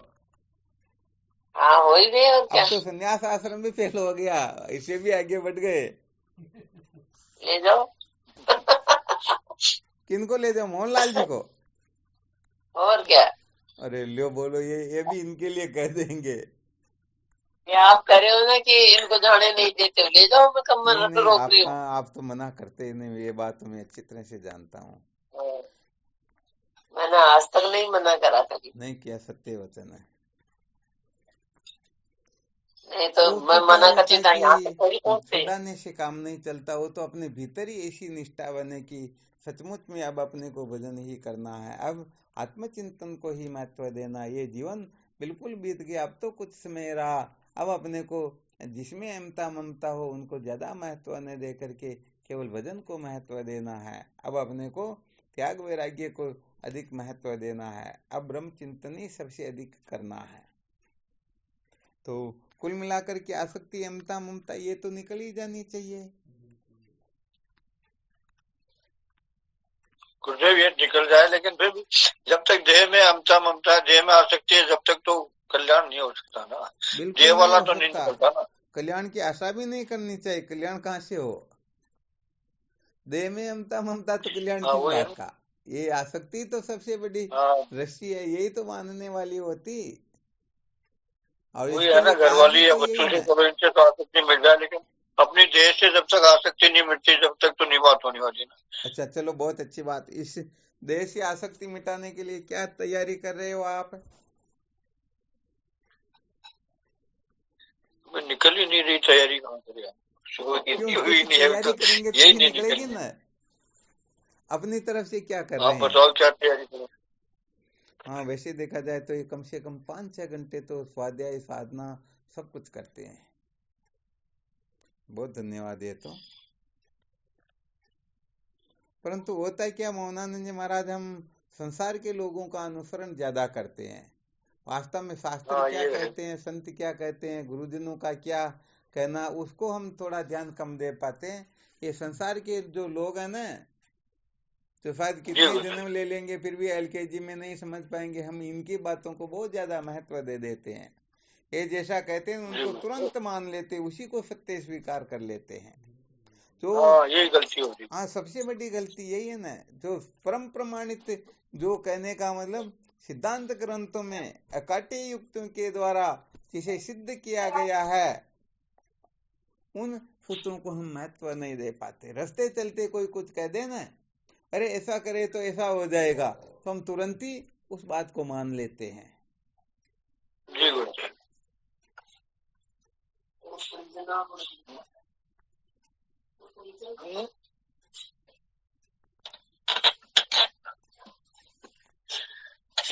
हाँ हो ही गए, और क्या। अब तो संन्यास आश्रम भी फेल हो गया, इसे भी आगे बढ़ गए। ले जाओ। किनको ले जाओ? मोहनलाल जी को? और क्या। अरे लो बोलो, ये भी इनके लिए कह देंगे। ये आप करे हो ना कि इनको जाने नहीं देते, ले जाओ, मैं कम मना तो रोक रही हूँ। आप तो मना करते ही नहीं, ये बात तो मैं अच्छी तरह से जानता हूँ। मैंने आज तक नहीं मना करा कभी। नहीं किया, सत्य वचन है। नहीं तो मैं मना करती था, यहाँ से थोड़ी पहुंचते। छुड़ाने से काम नहीं चलता, वो तो अपने भीतर ही ऐसी निष्ठा बने कि सचमुच में अब अपने को भजन ही करना है, अब आत्मचिंतन को ही महत्व देना। ये जीवन बिल्कुल बीत गया, अब तो कुछ समय रहा, अब अपने को जिसमें अमता ममता हो उनको ज्यादा महत्व न दे करके केवल भजन को महत्व देना है। अब अपने को त्याग वैराग्य को अधिक महत्व देना है, अब ब्रह्म चिंतन ही सबसे अधिक करना है। तो कुल मिलाकर के आसक्ति, अमता ममता ये तो निकल ही जानी चाहिए। गुरुदेव ये निकल जाए, लेकिन फिर भी जब तक देह में अमता ममता, देह में आसक्ति है, जब तक तो कल्याण नहीं हो सकता ना। देह वाला तो नहीं निकलता ना। कल्याण की आशा भी नहीं करनी चाहिए, कल्याण कहाँ से हो? देह में अमता ममता तो कल्याण किस बात का? ये आसक्ति तो सबसे बड़ी रस्सी है, यही तो मानने वाली होती। और वही है ना, घर वाली है, बच्चों से कभी इनसे तो आसक्ति मिल जाए, लेकिन अपनी देह से जब तक आसक्ति नहीं मिटती जब तक तो नहीं बात होने वाली ना। अच्छा चलो बहुत अच्छी बात। इस देह से आसक्ति मिटाने के लिए क्या तैयारी कर रहे हो आप? निकल ही नहीं रही तैयारी, कहाँ करें? तैयारी करेंगे तो निकलेगी ना। अपनी तरफ से क्या कर रहे हैं? बताओ क्या तैयारी करें? हाँ वैसे देखा जाए तो ये कम से कम 5-6 घंटे तो स्वाध्याय साधना सब कुछ करते हैं। बहुत धन्यवाद। ये तो परंतु होता है क्या मोहनानंद जी महाराज, हम संसार के लोगों का अनुसरण ज्यादा करते हैं। वास्तव में शास्त्र क्या कहते हैं, संत क्या कहते हैं, गुरुजनों का क्या कहना, उसको हम थोड़ा ध्यान कम दे पाते हैं। ये संसार के जो लोग हैं ना, तो शायद कितने जन्म ले लेंगे फिर भी LKG में नहीं समझ पाएंगे, हम इनकी बातों को बहुत ज्यादा महत्व दे देते हैं। ये जैसा कहते हैं उनको तुरंत मान लेते, उसी को सत्य स्वीकार कर लेते हैं। तो यही गलती होती है। हाँ सबसे बड़ी गलती यही है ना, जो परम प्रमाणित, जो कहने का मतलब सिद्धांत ग्रंथों में अकाट्य युक्तियों के द्वारा जिसे सिद्ध किया गया है, उन सूत्रों को हम महत्व नहीं दे पाते। रास्ते चलते कोई कुछ कह देना, अरे ऐसा करे तो ऐसा हो जाएगा, तो हम तुरंत ही उस बात को मान लेते हैं। जी गुरुजी।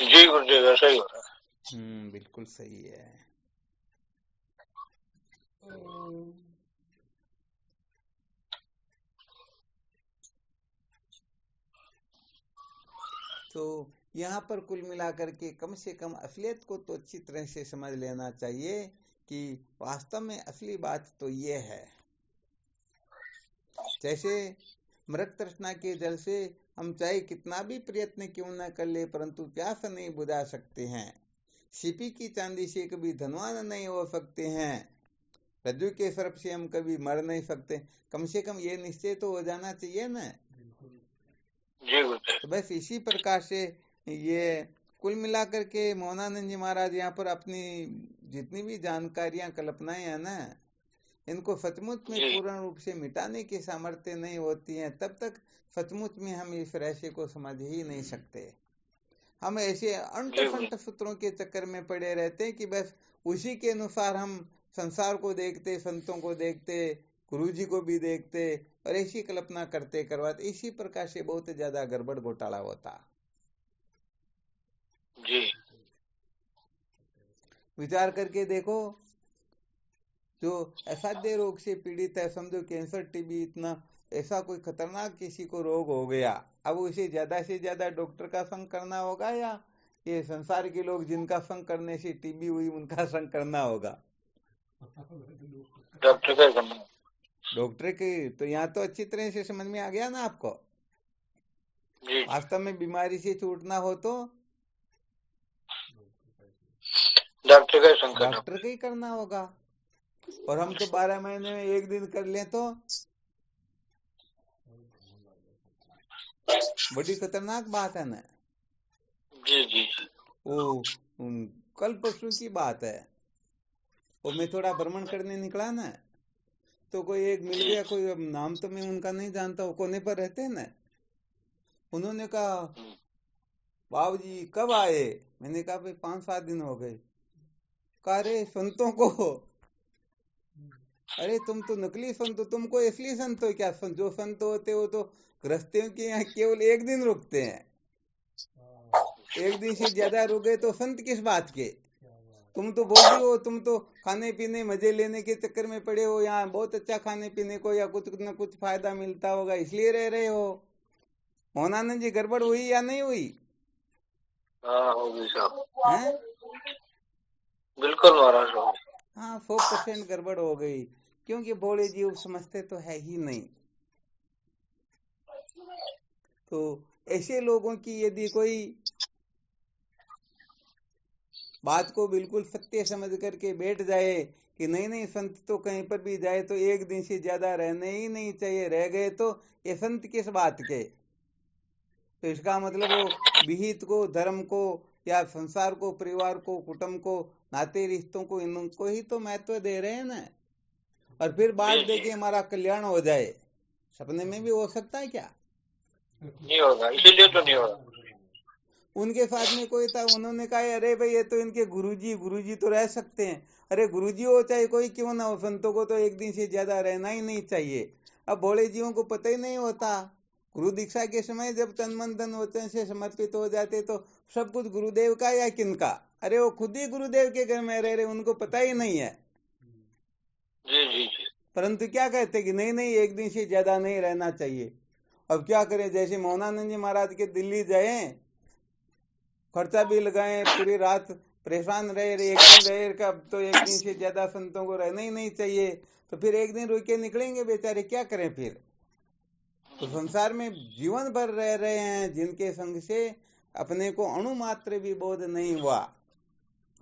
जी गुरुजी, वैसा ही हो रहा है। बिल्कुल सही है। तो यहाँ पर कुल मिलाकर के कम से कम असलियत को तो अच्छी तरह से समझ लेना चाहिए कि वास्तव में असली बात तो ये है, जैसे मृत तृष्णा के जल से हम चाहे कितना भी प्रयत्न क्यों न कर ले परंतु प्यास नहीं बुझा सकते हैं। सीपी की चांदी से कभी धनवान नहीं हो सकते हैं। रज्जु के सर्प से हम कभी मर नहीं सकते। कम से कम ये निश्चय तो हो जाना चाहिए ना। तो बस इसी प्रकार से ये कुल मिलाकर के मोहनानंद जी महाराज यहाँ पर अपनी जितनी भी जानकारियां कल्पनाएं है ना, इनको सचमुच में पूर्ण रूप से मिटाने की सामर्थ्य नहीं होती है, तब तक सचमुच में हम इस रहस्य को समझ ही नहीं सकते। हम ऐसे अंट सूत्रों के चक्कर में पड़े रहते हैं कि बस उसी के अनुसार हम संसार को देखते, संतों को देखते, गुरुजी को भी देखते और ऐसी कल्पना करते करवाते। इसी प्रकार से बहुत ज्यादा गड़बड़ घोटाला होता। जी विचार करके देखो, जो असाध्य रोग से पीड़ित है, समझो कैंसर, टीबी, इतना ऐसा कोई खतरनाक किसी को रोग हो गया, अब उसे ज्यादा से ज्यादा डॉक्टर का संग करना होगा या ये संसार के लोग जिनका संग करने से टीबी हुई उनका संग करना होगा? डॉक्टर का करना। डॉक्टर की तो यहाँ तो अच्छी तरह से समझ में आ गया ना आपको। वास्तव में बीमारी से छूटना हो तो डॉक्टर का ही करना होगा। और हम तो 12 महीने में एक दिन कर लें तो बड़ी खतरनाक बात है ना। जी जी वो कल परसों की बात है, वो मैं थोड़ा भ्रमण करने निकला ना, तो कोई एक मिल गया, कोई अब नाम तो मैं उनका नहीं जानता, वो कोने पर रहते हैं ना। उन्होंने कहा बाबू जी कब आए? मैंने कहा भाई 5-7 दिन हो गए। कहा रे संतों को, अरे तुम तो नकली संत हो, तुमको असली संत हो क्या? जो संत होते हो तो गृहस्थियों के यहाँ केवल एक दिन रुकते हैं, एक दिन से ज्यादा रुके तो संत किस बात के? तुम तो बोझी हो, तुम तो खाने पीने मजे लेने के चक्कर में पड़े हो, यहाँ बहुत अच्छा खाने पीने को या कुछ न कुछ फायदा मिलता होगा इसलिए रह रहे हो। मोहनानंद जी गड़बड़ हुई या नहीं हुई? होगी साहब, बिल्कुल महाराज हो। हाँ 100% गड़बड़ हो गई, क्योंकि भोले जीव समझते तो है ही नहीं। तो ऐसे लोगों की यदि कोई बात को बिल्कुल सत्य समझ करके बैठ जाए कि नहीं नहीं संत तो कहीं पर भी जाए तो एक दिन से ज्यादा रहने ही नहीं चाहिए, रह गए तो ये संत किस बात के? तो इसका मतलब वो विहित को, धर्म को या संसार को, परिवार को, कुटुंब को, नाते रिश्तों को, इनको ही तो महत्व दे रहे हैं ना। और फिर बात दे के हमारा कल्याण हो जाए, सपने में भी हो सकता है क्या? नहीं होगा, इसीलिए तो नहीं होगा। उनके साथ में कोई था, उन्होंने कहा अरे भाई ये तो इनके गुरुजी तो रह सकते हैं। अरे गुरुजी हो चाहे कोई क्यों ना हो, संतों को तो एक दिन से ज्यादा रहना ही नहीं चाहिए। अब भोले जीवों को पता ही नहीं होता। गुरु दीक्षा के समय जब तन मन धन वचन से समर्पित हो जाते तो सब कुछ गुरुदेव का या किनका? अरे वो खुद ही गुरुदेव के घर में रह रहे, उनको पता ही नहीं है। जी जी जी। परंतु क्या कहते कि नहीं नहीं एक दिन से ज्यादा नहीं रहना चाहिए। अब क्या करें, जैसे मोहनानंद जी महाराज के दिल्ली जाए, खर्चा भी लगाए, पूरी रात परेशान रहे, एक दिन रहे, कब तो एक दिन से ज्यादा संतों को रहना ही नहीं चाहिए। तो फिर एक दिन रुक के निकलेंगे बेचारे, क्या करें फिर? तो संसार में जीवन भर रह रहे हैं जिनके संग से अपने को अणु मात्र भी बोध नहीं हुआ,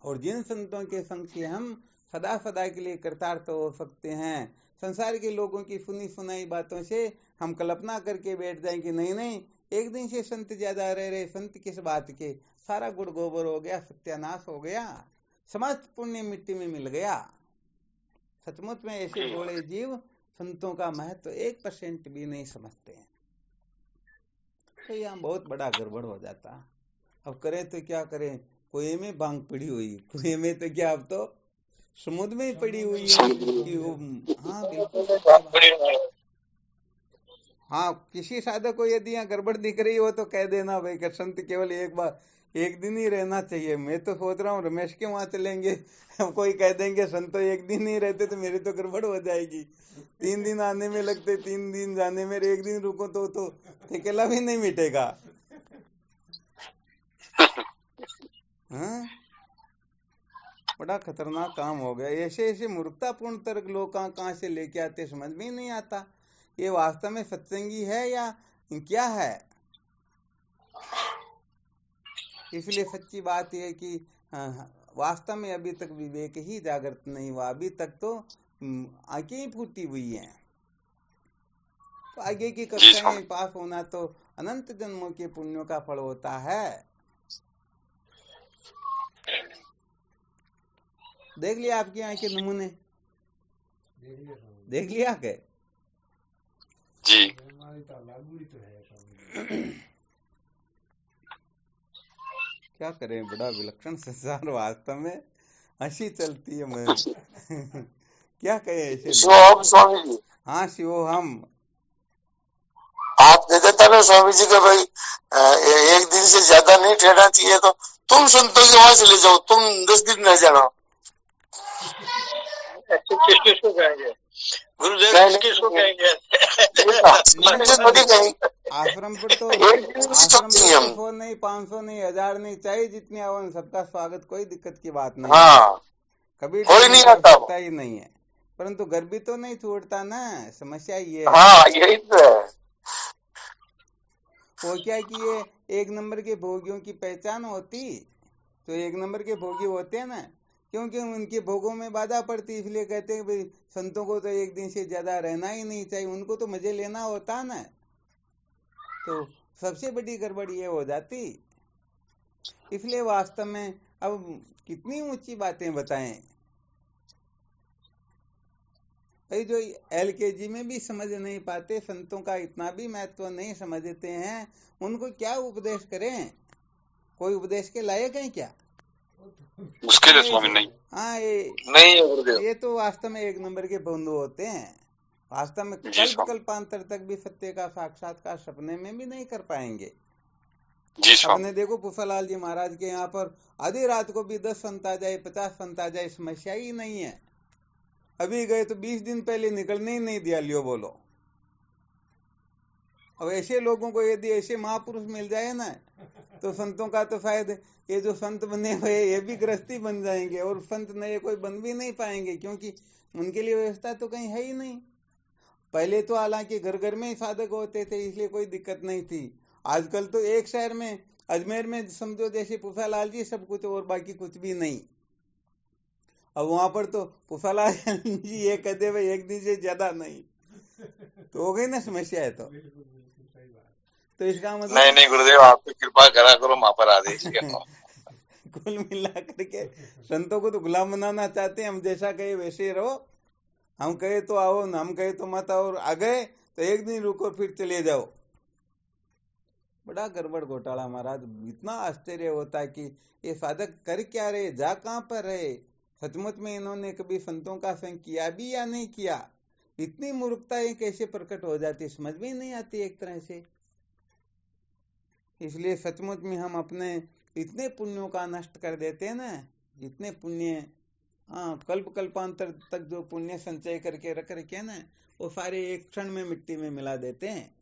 और जिन संतों के संग से हम सदा सदा के लिए कृतार्थ हो सकते हैं। संसार के लोगों की सुनी सुनाई बातों से हम कल्पना करके बैठ जाएं कि नहीं नहीं एक दिन से संत ज्यादा रह रहे, संत किस बात के? सारा गुड़ गोबर हो गया, सत्यानाश हो गया, समस्त पुण्य मिट्टी में मिल गया। सचमुच में ऐसे भोले जीव संतों का महत्व 1% भी नहीं समझते हैं। तो यहाँ बहुत बड़ा गड़बड़ हो जाता। अब करें तो क्या करें, कुएं में बांग पड़ी हुई, कुएं में तो क्या, अब तो समुद्र में ही पड़ी हुई है कि वो। हाँ बिल्कुल सत्य बात। हाँ, किसी साधक को यदि यहाँ गड़बड़ दिख रही हो तो कह देना भाई कि संत केवल एक दिन ही रहना चाहिए। मैं तो सोच रहा हूँ रमेश के वहां चलेंगे, कोई कह देंगे संत तो एक दिन ही रहते तो मेरी तो गड़बड़ हो जाएगी। 3 दिन आने में लगते, 3 दिन जाने में, 1 दिन रुको तो अकेला भी नहीं मिटेगा। हाँ, बड़ा खतरनाक काम हो गया। ऐसे ऐसे मूर्खतापूर्ण तर्क लोग कहाँ से लेके आते समझ में ही नहीं आता। ये वास्तव में सत्संगी है या क्या है? इसलिए सच्ची बात यह है कि वास्तव में अभी तक विवेक ही जागृत नहीं हुआ। अभी तक तो आंखें ही फूटी हुई हैं। तो आगे की कक्षाएं पास होना तो अनंत जन्मों के पुण्यों का फल होता है। देख लिया आपकी आंखें नमूने? देख लिया के जी। क्या करें, बड़ा विलक्षण संसार वास्तव में, हंसी चलती है मैं। क्या कहे ऐसे शिवोहम स्वामी जी। हाँ शिवोहम। आप दे देता ना स्वामी जी का भाई 1 दिन से ज्यादा नहीं ठहरना चाहिए, तो तुम संतों के वहां चले जाओ, तुम 10 दिन रह जाना। किसको कहेंगे गुरुदेव, किसको कहेंगे? आश्रम पर तो 100 नहीं, 500 नहीं, 1000 नहीं, चाहे जितने आवन सबका स्वागत, कोई दिक्कत की बात नहीं। हाँ, कभी कोई नहीं आता ही नहीं है, परंतु घर भी तो नहीं छोड़ता ना, समस्या ये है। हाँ, यही तो है। वो क्या कि ये 1 नंबर के भोगियों की पहचान होती तो 1 नंबर के भोगी होते हैं ना, क्योंकि उनके भोगों में बाधा पड़ती, इसलिए कहते हैं भाई संतों को तो 1 दिन से ज्यादा रहना ही नहीं चाहिए, उनको तो मजे लेना होता ना। तो सबसे बड़ी गड़बड़ ये हो जाती। इसलिए वास्तव में अब कितनी ऊंची बातें बताएं। भाई जो LKG में भी समझ नहीं पाते, संतों का इतना भी महत्व नहीं समझते हैं, उनको क्या उपदेश करें? कोई उपदेश के लायक है क्या? मुश्किल है स्वामी। नहीं, हाँ, ये तो वास्तव में 1 नंबर के बंधु होते हैं। वास्तव में कल्पांतर तक भी सत्य का साक्षात्कार सपने में भी नहीं कर पाएंगे। अपने देखो पुष्पालाल जी महाराज के यहाँ पर आधी रात को भी 10 संत आ जाए, 50 संत आ जाए, समस्या ही नहीं है। अभी गए तो 20 दिन पहले निकलने ही नहीं दिया, लियो बोलो। अब ऐसे लोगों को यदि ऐसे महापुरुष मिल जाए ना, तो संतों का तो शायद ये जो संत बने हुए ये भी गृहस्थी बन जाएंगे, और संत नए कोई बन भी नहीं पाएंगे, क्योंकि उनके लिए व्यवस्था तो कहीं है ही नहीं। पहले तो हालांकि घर घर में ही साधक होते थे, इसलिए कोई दिक्कत नहीं थी। आजकल तो एक शहर में, अजमेर में समझो जैसे पुष्पालाल जी सब कुछ और बाकी कुछ भी नहीं। अब वहां पर तो पुष्पालाल जी ये कहते भाई 1 दिन से ज्यादा नहीं, तो हो गई ना समस्या है। तो इसका मतलब नहीं गुरुदेव, आपकी कृपा करा करो, वहां पर आदेश। कुल मिला करके संतों को तो गुलाम बनाना चाहते हैं। हम जैसा कहे वैसे रहो, हम कहे तो आओ, हम कहे तो मत आओ, आ गए तो 1 दिन रुको फिर चले जाओ। बड़ा गड़बड़ घोटाला महाराज। इतना आश्चर्य होता है कि ये साधक कर क्या रहे, जा कहां पर रहे। सचमुच में इन्होंने कभी संतों का संग किया भी या नहीं किया। इतनी मूर्खता कैसे प्रकट हो जाती, समझ में नहीं आती एक तरह से। इसलिए सचमुच में हम अपने इतने पुण्यों का नष्ट कर देते हैं ना, इतने पुण्य, कल्पांतर तक जो पुण्य संचय करके रख रखे ना, वो सारे एक क्षण में मिट्टी में मिला देते हैं।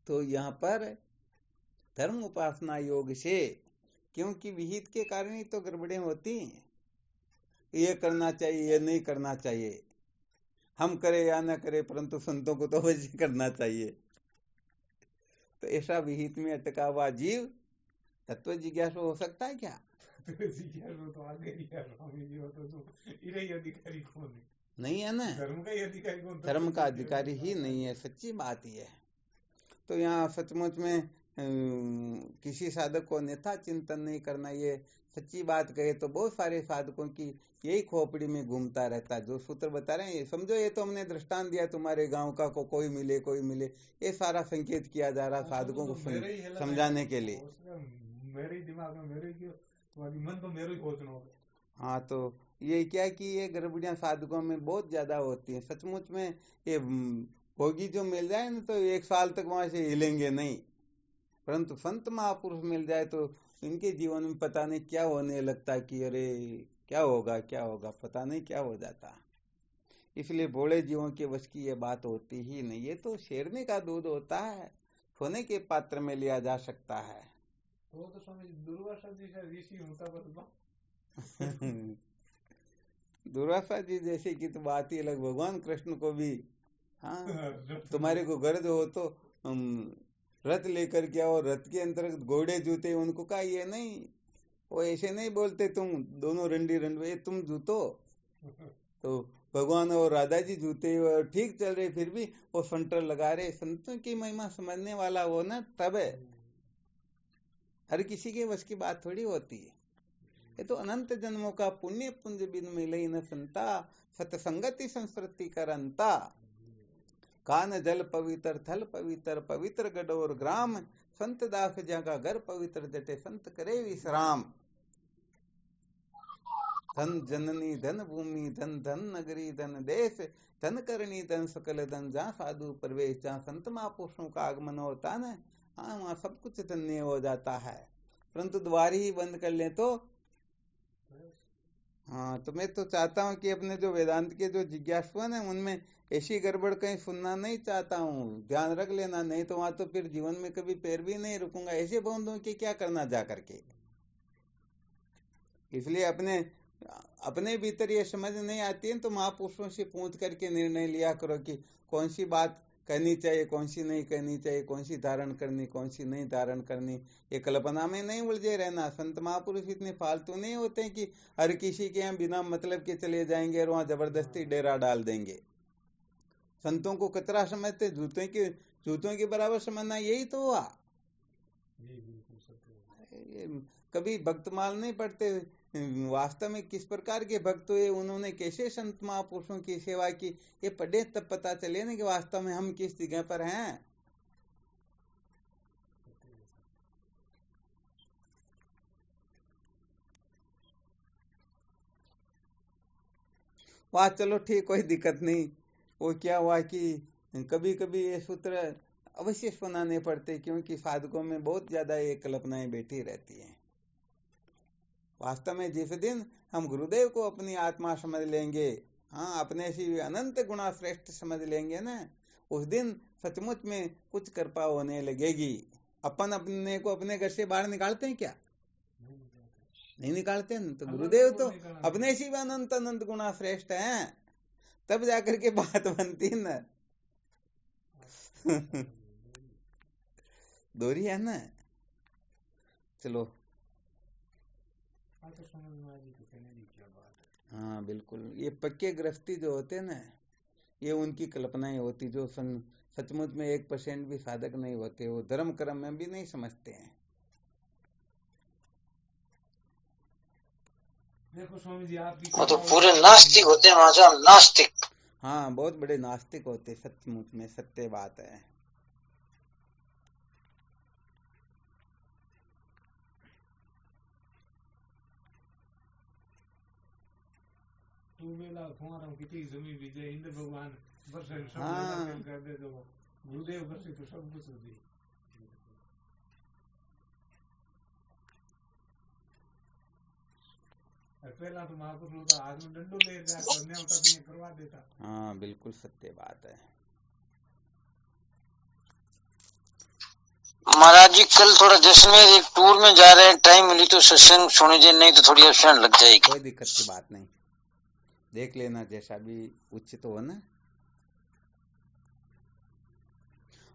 तो यहाँ पर धर्म उपासना योग से, क्योंकि विहित के कारण ही तो गड़बड़ें होती हैं। ये करना चाहिए, ये नहीं करना चाहिए, हम करे या न करे, परंतु संतों को तो अवश्य करना चाहिए। तो ऐसा विहित में अटका हुआ जीव तत्व जिज्ञासु हो सकता है क्या? जिज्ञासु तो आगे ही है स्वामी जी, तो अधिकारी कौन है? नहीं है ना, धर्म का ही अधिकारी कौन? धर्म का अधिकारी ही नहीं है, सच्ची बात ही है। तो यहाँ सचमुच में किसी साधक को अन्यथा चिंतन नहीं करना। ये सच्ची बात कहे तो बहुत सारे साधकों की यही खोपड़ी में घूमता रहता है। जो सूत्र बता रहे हैं ये समझो, ये तो हमने दृष्टांत दिया तुम्हारे गांव का, को कोई मिले, ये सारा संकेत किया जा रहा साधकों को समझाने के लिए। मेरे ही दिमाग में मेरे ही मन तो मेरे ही सोचना होगा। हाँ, तो ये क्या कि ये गड़बड़ियां साधकों में बहुत ज्यादा होती हैं। सचमुच में ये भोगी जो मिल जाए ना तो 1 साल तक वहां से हिलेंगे नहीं, परंतु संत महापुरुष मिल जाए तो इनके जीवन में पता नहीं क्या होने लगता कि अरे क्या होगा पता नहीं क्या हो जाता। इसलिए भोले जीवों के वश की ये बात होती ही नहीं। ये तो शेरनी का दूध होता है, सोने के पात्र में लिया जा सकता है। तो स्वामी दुर्वासा जी का ऋषि होता दुर्वासा जी जैसे की तो बात ही अलग। भगवान कृष्ण को भी हाँ तुम्हारे को गर्ज हो तो रथ लेकर के आओ, रथ के अंतर्गत घोड़े जूते, उनको कहा ये नहीं, वो ऐसे नहीं बोलते तुम दोनों रंडी रंडवे तुम जूतो। तो भगवान और राधा जी जूते और ठीक चल रहे, फिर भी वो संटर लगा रहे। संतों की महिमा समझने वाला वो ना तब है, हर किसी के वश की बात थोड़ी होती है। ये तो अनंत जन्मों का पुण्य पुंज बिन मिले न संता, सतसंगति संस्कृति करंता। कान जल पवित्र, थल पवित्र, पवित्र गडोर ग्राम, संत दास जहाँ घर पवित्र, जटे संत करे विश्राम। धन जननी धन भूमि धन धन नगरी धन देश, धन करणी धन सकल धन, जहाँ साधु प्रवेश, जहाँ संत महापुरुषों का आगमन होता है, हाँ वहाँ सब कुछ धन्य हो जाता है। परंतु द्वार ही बंद कर ले तो हाँ, तो मैं तो चाहता हूँ कि अपने जो वेदांत के जो जिज्ञासु है उनमें ऐसी गड़बड़ कहीं सुनना नहीं चाहता हूँ, ध्यान रख लेना, नहीं तो वहां तो फिर जीवन में कभी पैर भी नहीं रुकूंगा। ऐसे बंदों की क्या करना जा करके। इसलिए अपने भीतर ये समझ नहीं आती है तो महापुरुषों से पूछ करके निर्णय लिया करो कि कौन सी बात कहनी चाहिए, कौन सी नहीं कहनी चाहिए, कौन सी धारण करनी, कौन सी नहीं धारण करनी। ये कल्पना में नहीं उलझे रहना। संत महापुरुष इतने फालतू नहीं होते कि हर किसी के यहाँ बिना मतलब के चले जाएंगे और वहां जबरदस्ती डेरा डाल देंगे। संतों को कतरा समझते, जूतों के बराबर समझना, यही तो हुआ। कभी भक्तमाल नहीं पढ़ते, वास्तव में किस प्रकार के भक्त हुए, उन्होंने कैसे संत महापुरुषों की सेवा की, ये पढ़े तब पता चले ना कि वास्तव में हम किस जगह पर हैं। वाह चलो ठीक, कोई दिक्कत नहीं। वो क्या हुआ कि कभी कभी ये सूत्र अवश्य सुनाने पड़ते, क्योंकि साधकों में बहुत ज्यादा ये कल्पनाएं बैठी रहती हैं। वास्तव में जिस दिन हम गुरुदेव को अपनी आत्मा समझ लेंगे, हाँ अपने से अनंत गुणा श्रेष्ठ समझ लेंगे ना, उस दिन सचमुच में कुछ कृपा होने लगेगी। अपन अपने को अपने घर से बाहर निकालते हैं क्या? नहीं निकालते न। तो गुरुदेव तो अपने से अनंत अनंत गुणा श्रेष्ठ हैं, तब जाकर के बात बनती न। दोरी है ना। चलो हाँ बिल्कुल, ये पक्के गृहस्थी जो होते ना, ये उनकी कल्पनाएं होती, जो सचमुच में 1% भी साधक नहीं होते, वो धर्म कर्म में भी नहीं समझते हैं। देखो स्वामी जी, आप वो तो पूरे नास्तिक होते हैं महाजा, नास्तिक। हाँ बहुत बड़े नास्तिक होते, सचमुच में सत्य बात है। जमीन विजय इंद्र भगवान हाँ कर दे, तो गुरुदेव वर्षे तो सब कुछ होती। पहला तो महापुरुष होता, हाथ में डंडो ले करवा देता। हाँ बिल्कुल सत्य बात है। महाराज जी कल थोड़ा जैसलमेर एक टूर में जा रहे हैं, टाइम मिली तो सत्संग सुने जी, नहीं तो थोड़ी अड़चन लग जाएगी। कोई दिक्कत की बात नहीं, देख लेना जैसा भी उचित हो ना।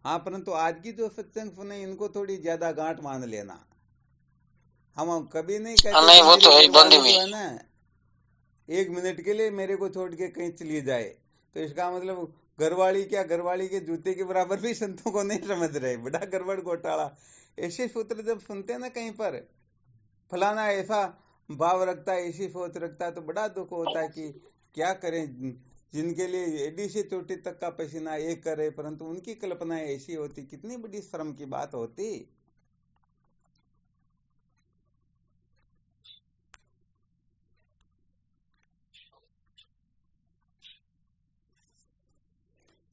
हाँ परंतु आज की जो सत्संग सुने इनको थोड़ी ज्यादा गांठ मान लेना। हम कभी नहीं कहते नहीं, वो तो है बंदी हुई है ना, 1 मिनट के लिए मेरे को छोड़ के कहीं चली जाए, तो इसका मतलब घरवाली क्या, घरवाली के जूते के बराबर भी संतों को नहीं समझ रहे। बड़ा गड़बड़ घोटाला। ऐसे सूत्र जब सुनते हैं ना कहीं पर, फलाना ऐसा भाव रखता है, ऐसी सोच रखता है, तो बड़ा दुख होता है कि क्या करें, जिनके लिए एडी से चोटी तक का पसीना एक करे, परंतु उनकी कल्पनाएं ऐसी होती, कितनी बड़ी शर्म की बात होती।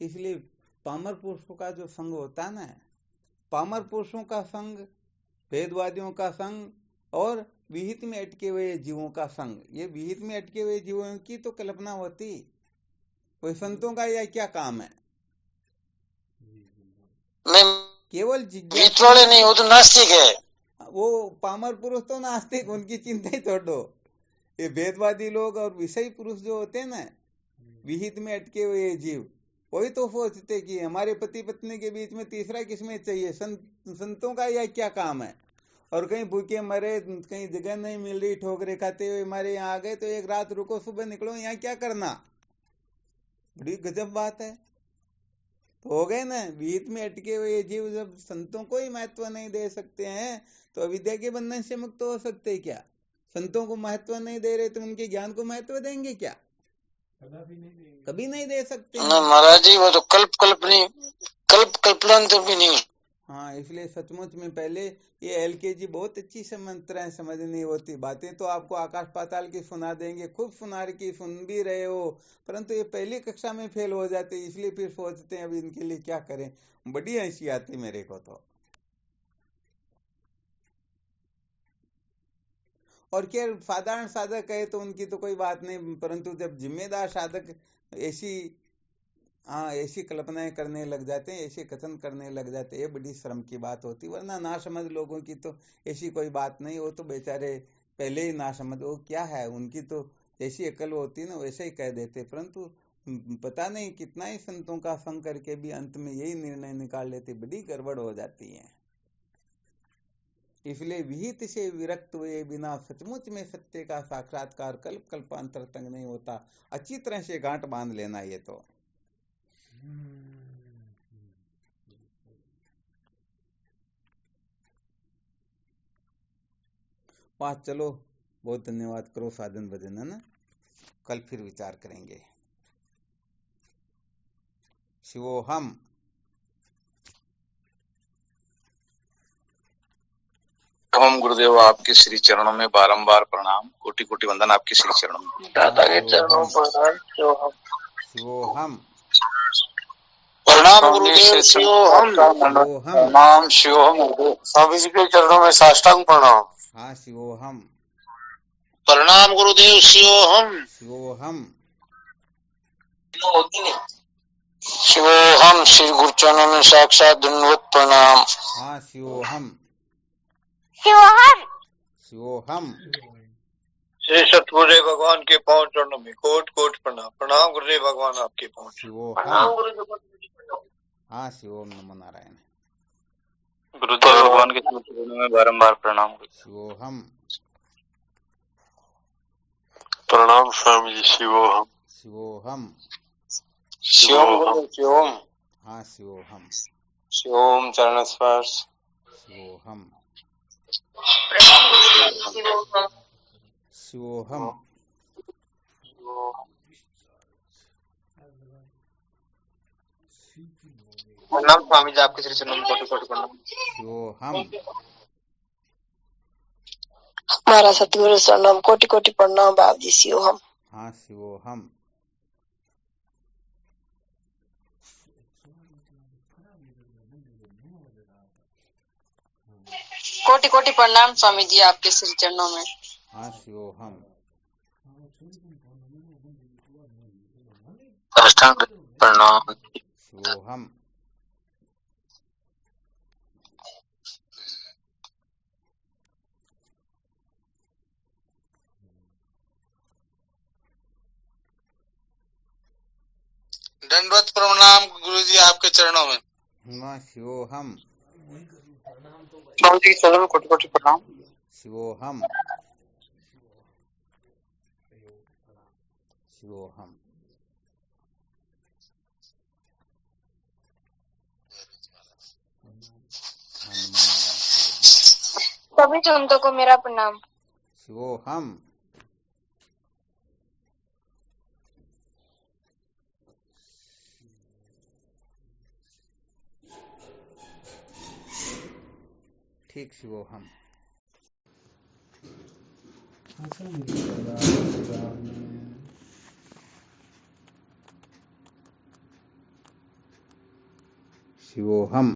इसलिए पामर पुरुषों का जो संग होता है ना, पामर पुरुषों का संग, भेदवादियों का संग और विहित में अटके हुए जीवों का संग, ये विहित में अटके हुए जीवों की तो कल्पना होती, कोई संतों का यह क्या काम है? केवल जिज्ञासा वाले नहीं, वो तो नास्तिक है। वो पामर पुरुष तो नास्तिक, उनकी चिंता ही छोड़ो। ये भेदवादी लोग और विषयी पुरुष जो होते हैं ना, विहित में अटके हुए जीव, वही तो सोचते कि हमारे पति पत्नी के बीच में तीसरा किसमें चाहिए। संतों का यह क्या काम है? और कहीं भूखे मरे, कहीं जगह नहीं मिल रही, ठोकरे खाते हुए हमारे यहाँ आ गए, तो एक रात रुको, सुबह निकलो, यहाँ क्या करना? बड़ी गजब बात है। तो हो गए ना, विहित में अटके हुए जीव जब संतों को ही महत्व नहीं दे सकते हैं, तो अविद्या के बंधन से मुक्त हो सकते क्या? संतों को महत्व नहीं दे रहे तो उनके ज्ञान को महत्व देंगे क्या? कभी नहीं दे सकते हैं। महाराज जी, वो तो कल्पना तो भी नहीं। हाँ, इसलिए सचमुच में पहले ये एलकेजी बहुत अच्छी से मंत्राएं समझनी होती। बातें तो आपको आकाश पाताल की सुना देंगे, खूब सुनार की सुन भी रहे हो, परंतु ये पहली कक्षा में फेल हो जाते, इसलिए फिर सोचते हैं अब इनके लिए क्या करें। बड़ी हंसी आती मेरे को तो। और क्या साधारण साधक है तो उनकी तो कोई बात नहीं, परंतु जब जिम्मेदार साधक ऐसी कल्पनाएं करने लग जाते हैं, ऐसे कथन करने लग जाते हैं, ये बड़ी शर्म की बात होती। वरना ना समझ लोगों की तो ऐसी कोई बात नहीं, वो तो बेचारे पहले ही ना समझ, वो क्या है, उनकी तो जैसी अकल होती है ना वैसे ही कह देते। परंतु पता नहीं कितना ही संतों का संग करके भी अंत में यही निर्णय निकाल लेते, बड़ी गड़बड़ हो जाती है। इसलिए विहित से विरक्त हुए बिना सचमुच में सत्य का साक्षात्कार कल्प कल्पांतर तक नहीं होता। अच्छी तरह से गांठ बांध लेना ये तो। पाँच चलो, बहुत धन्यवाद, करो साधन भजन, है ना। कल फिर विचार करेंगे। शिवोहम। हम गुरुदेव, आपके श्री चरणों में बारंबार प्रणाम, कोटि कोटि वंदन आपके श्री चरणों में। दादा के चरणों पर शिवोहम। प्रणाम गुरुदेव। शिवोहम। प्रणाम शिवोहम। स्वामी जी के चरणों में साष्टांग प्रणाम। हाँ, शिवोहम। प्रणाम गुरुदेव। शिवोहम। शिवोहम। शिवोहम। श्री गुरु चरणों में साक्षात दंडवत प्रणाम। हाँ, शिवोहम। शिवोहम। शिवोहम। श्री सतगुरुदेव भगवान के पांव चरणों में कोट कोट प्रणाम। प्रणाम गुरुदेव भगवान आपके पांव। शिवोहम। हाँ, शिवोम नमो नारायण। गुरुदेव भगवान के चरणों में बारंबार प्रणाम। शिवोहम। प्रणाम स्वामी जी। शिवोहम। शिवोहम। शिवोम। हाँ, शिवोहम। शिवोम चरण स्पर्श। शिवोहम। शिवोहम। शिवोहम। प्रणाम स्वामी जी, आपके श्री चरणों में कोटि कोटि प्रणाम। शिवोहम। हमारा सतगुरु शरणम कोटि कोटि प्रणाम बाप जी। शिवोहम। हाँ, शिवोहम। कोटि कोटि प्रणाम स्वामी जी, आपके श्री चरणों में। हाँ, शिवोहम। साष्टांग प्रणाम। शिवोहम। दंडवत प्रणाम गुरुजी आपके चरणों में। हाँ, शिवोहम। स्वामी जी के चरणों में कोटि कोटि प्रणाम। शिवोहम। शिवोहम। हनुमान। सभी संतों को मेरा प्रणाम। शिवोहम। ठीक, शिवोहम। शिवोहम।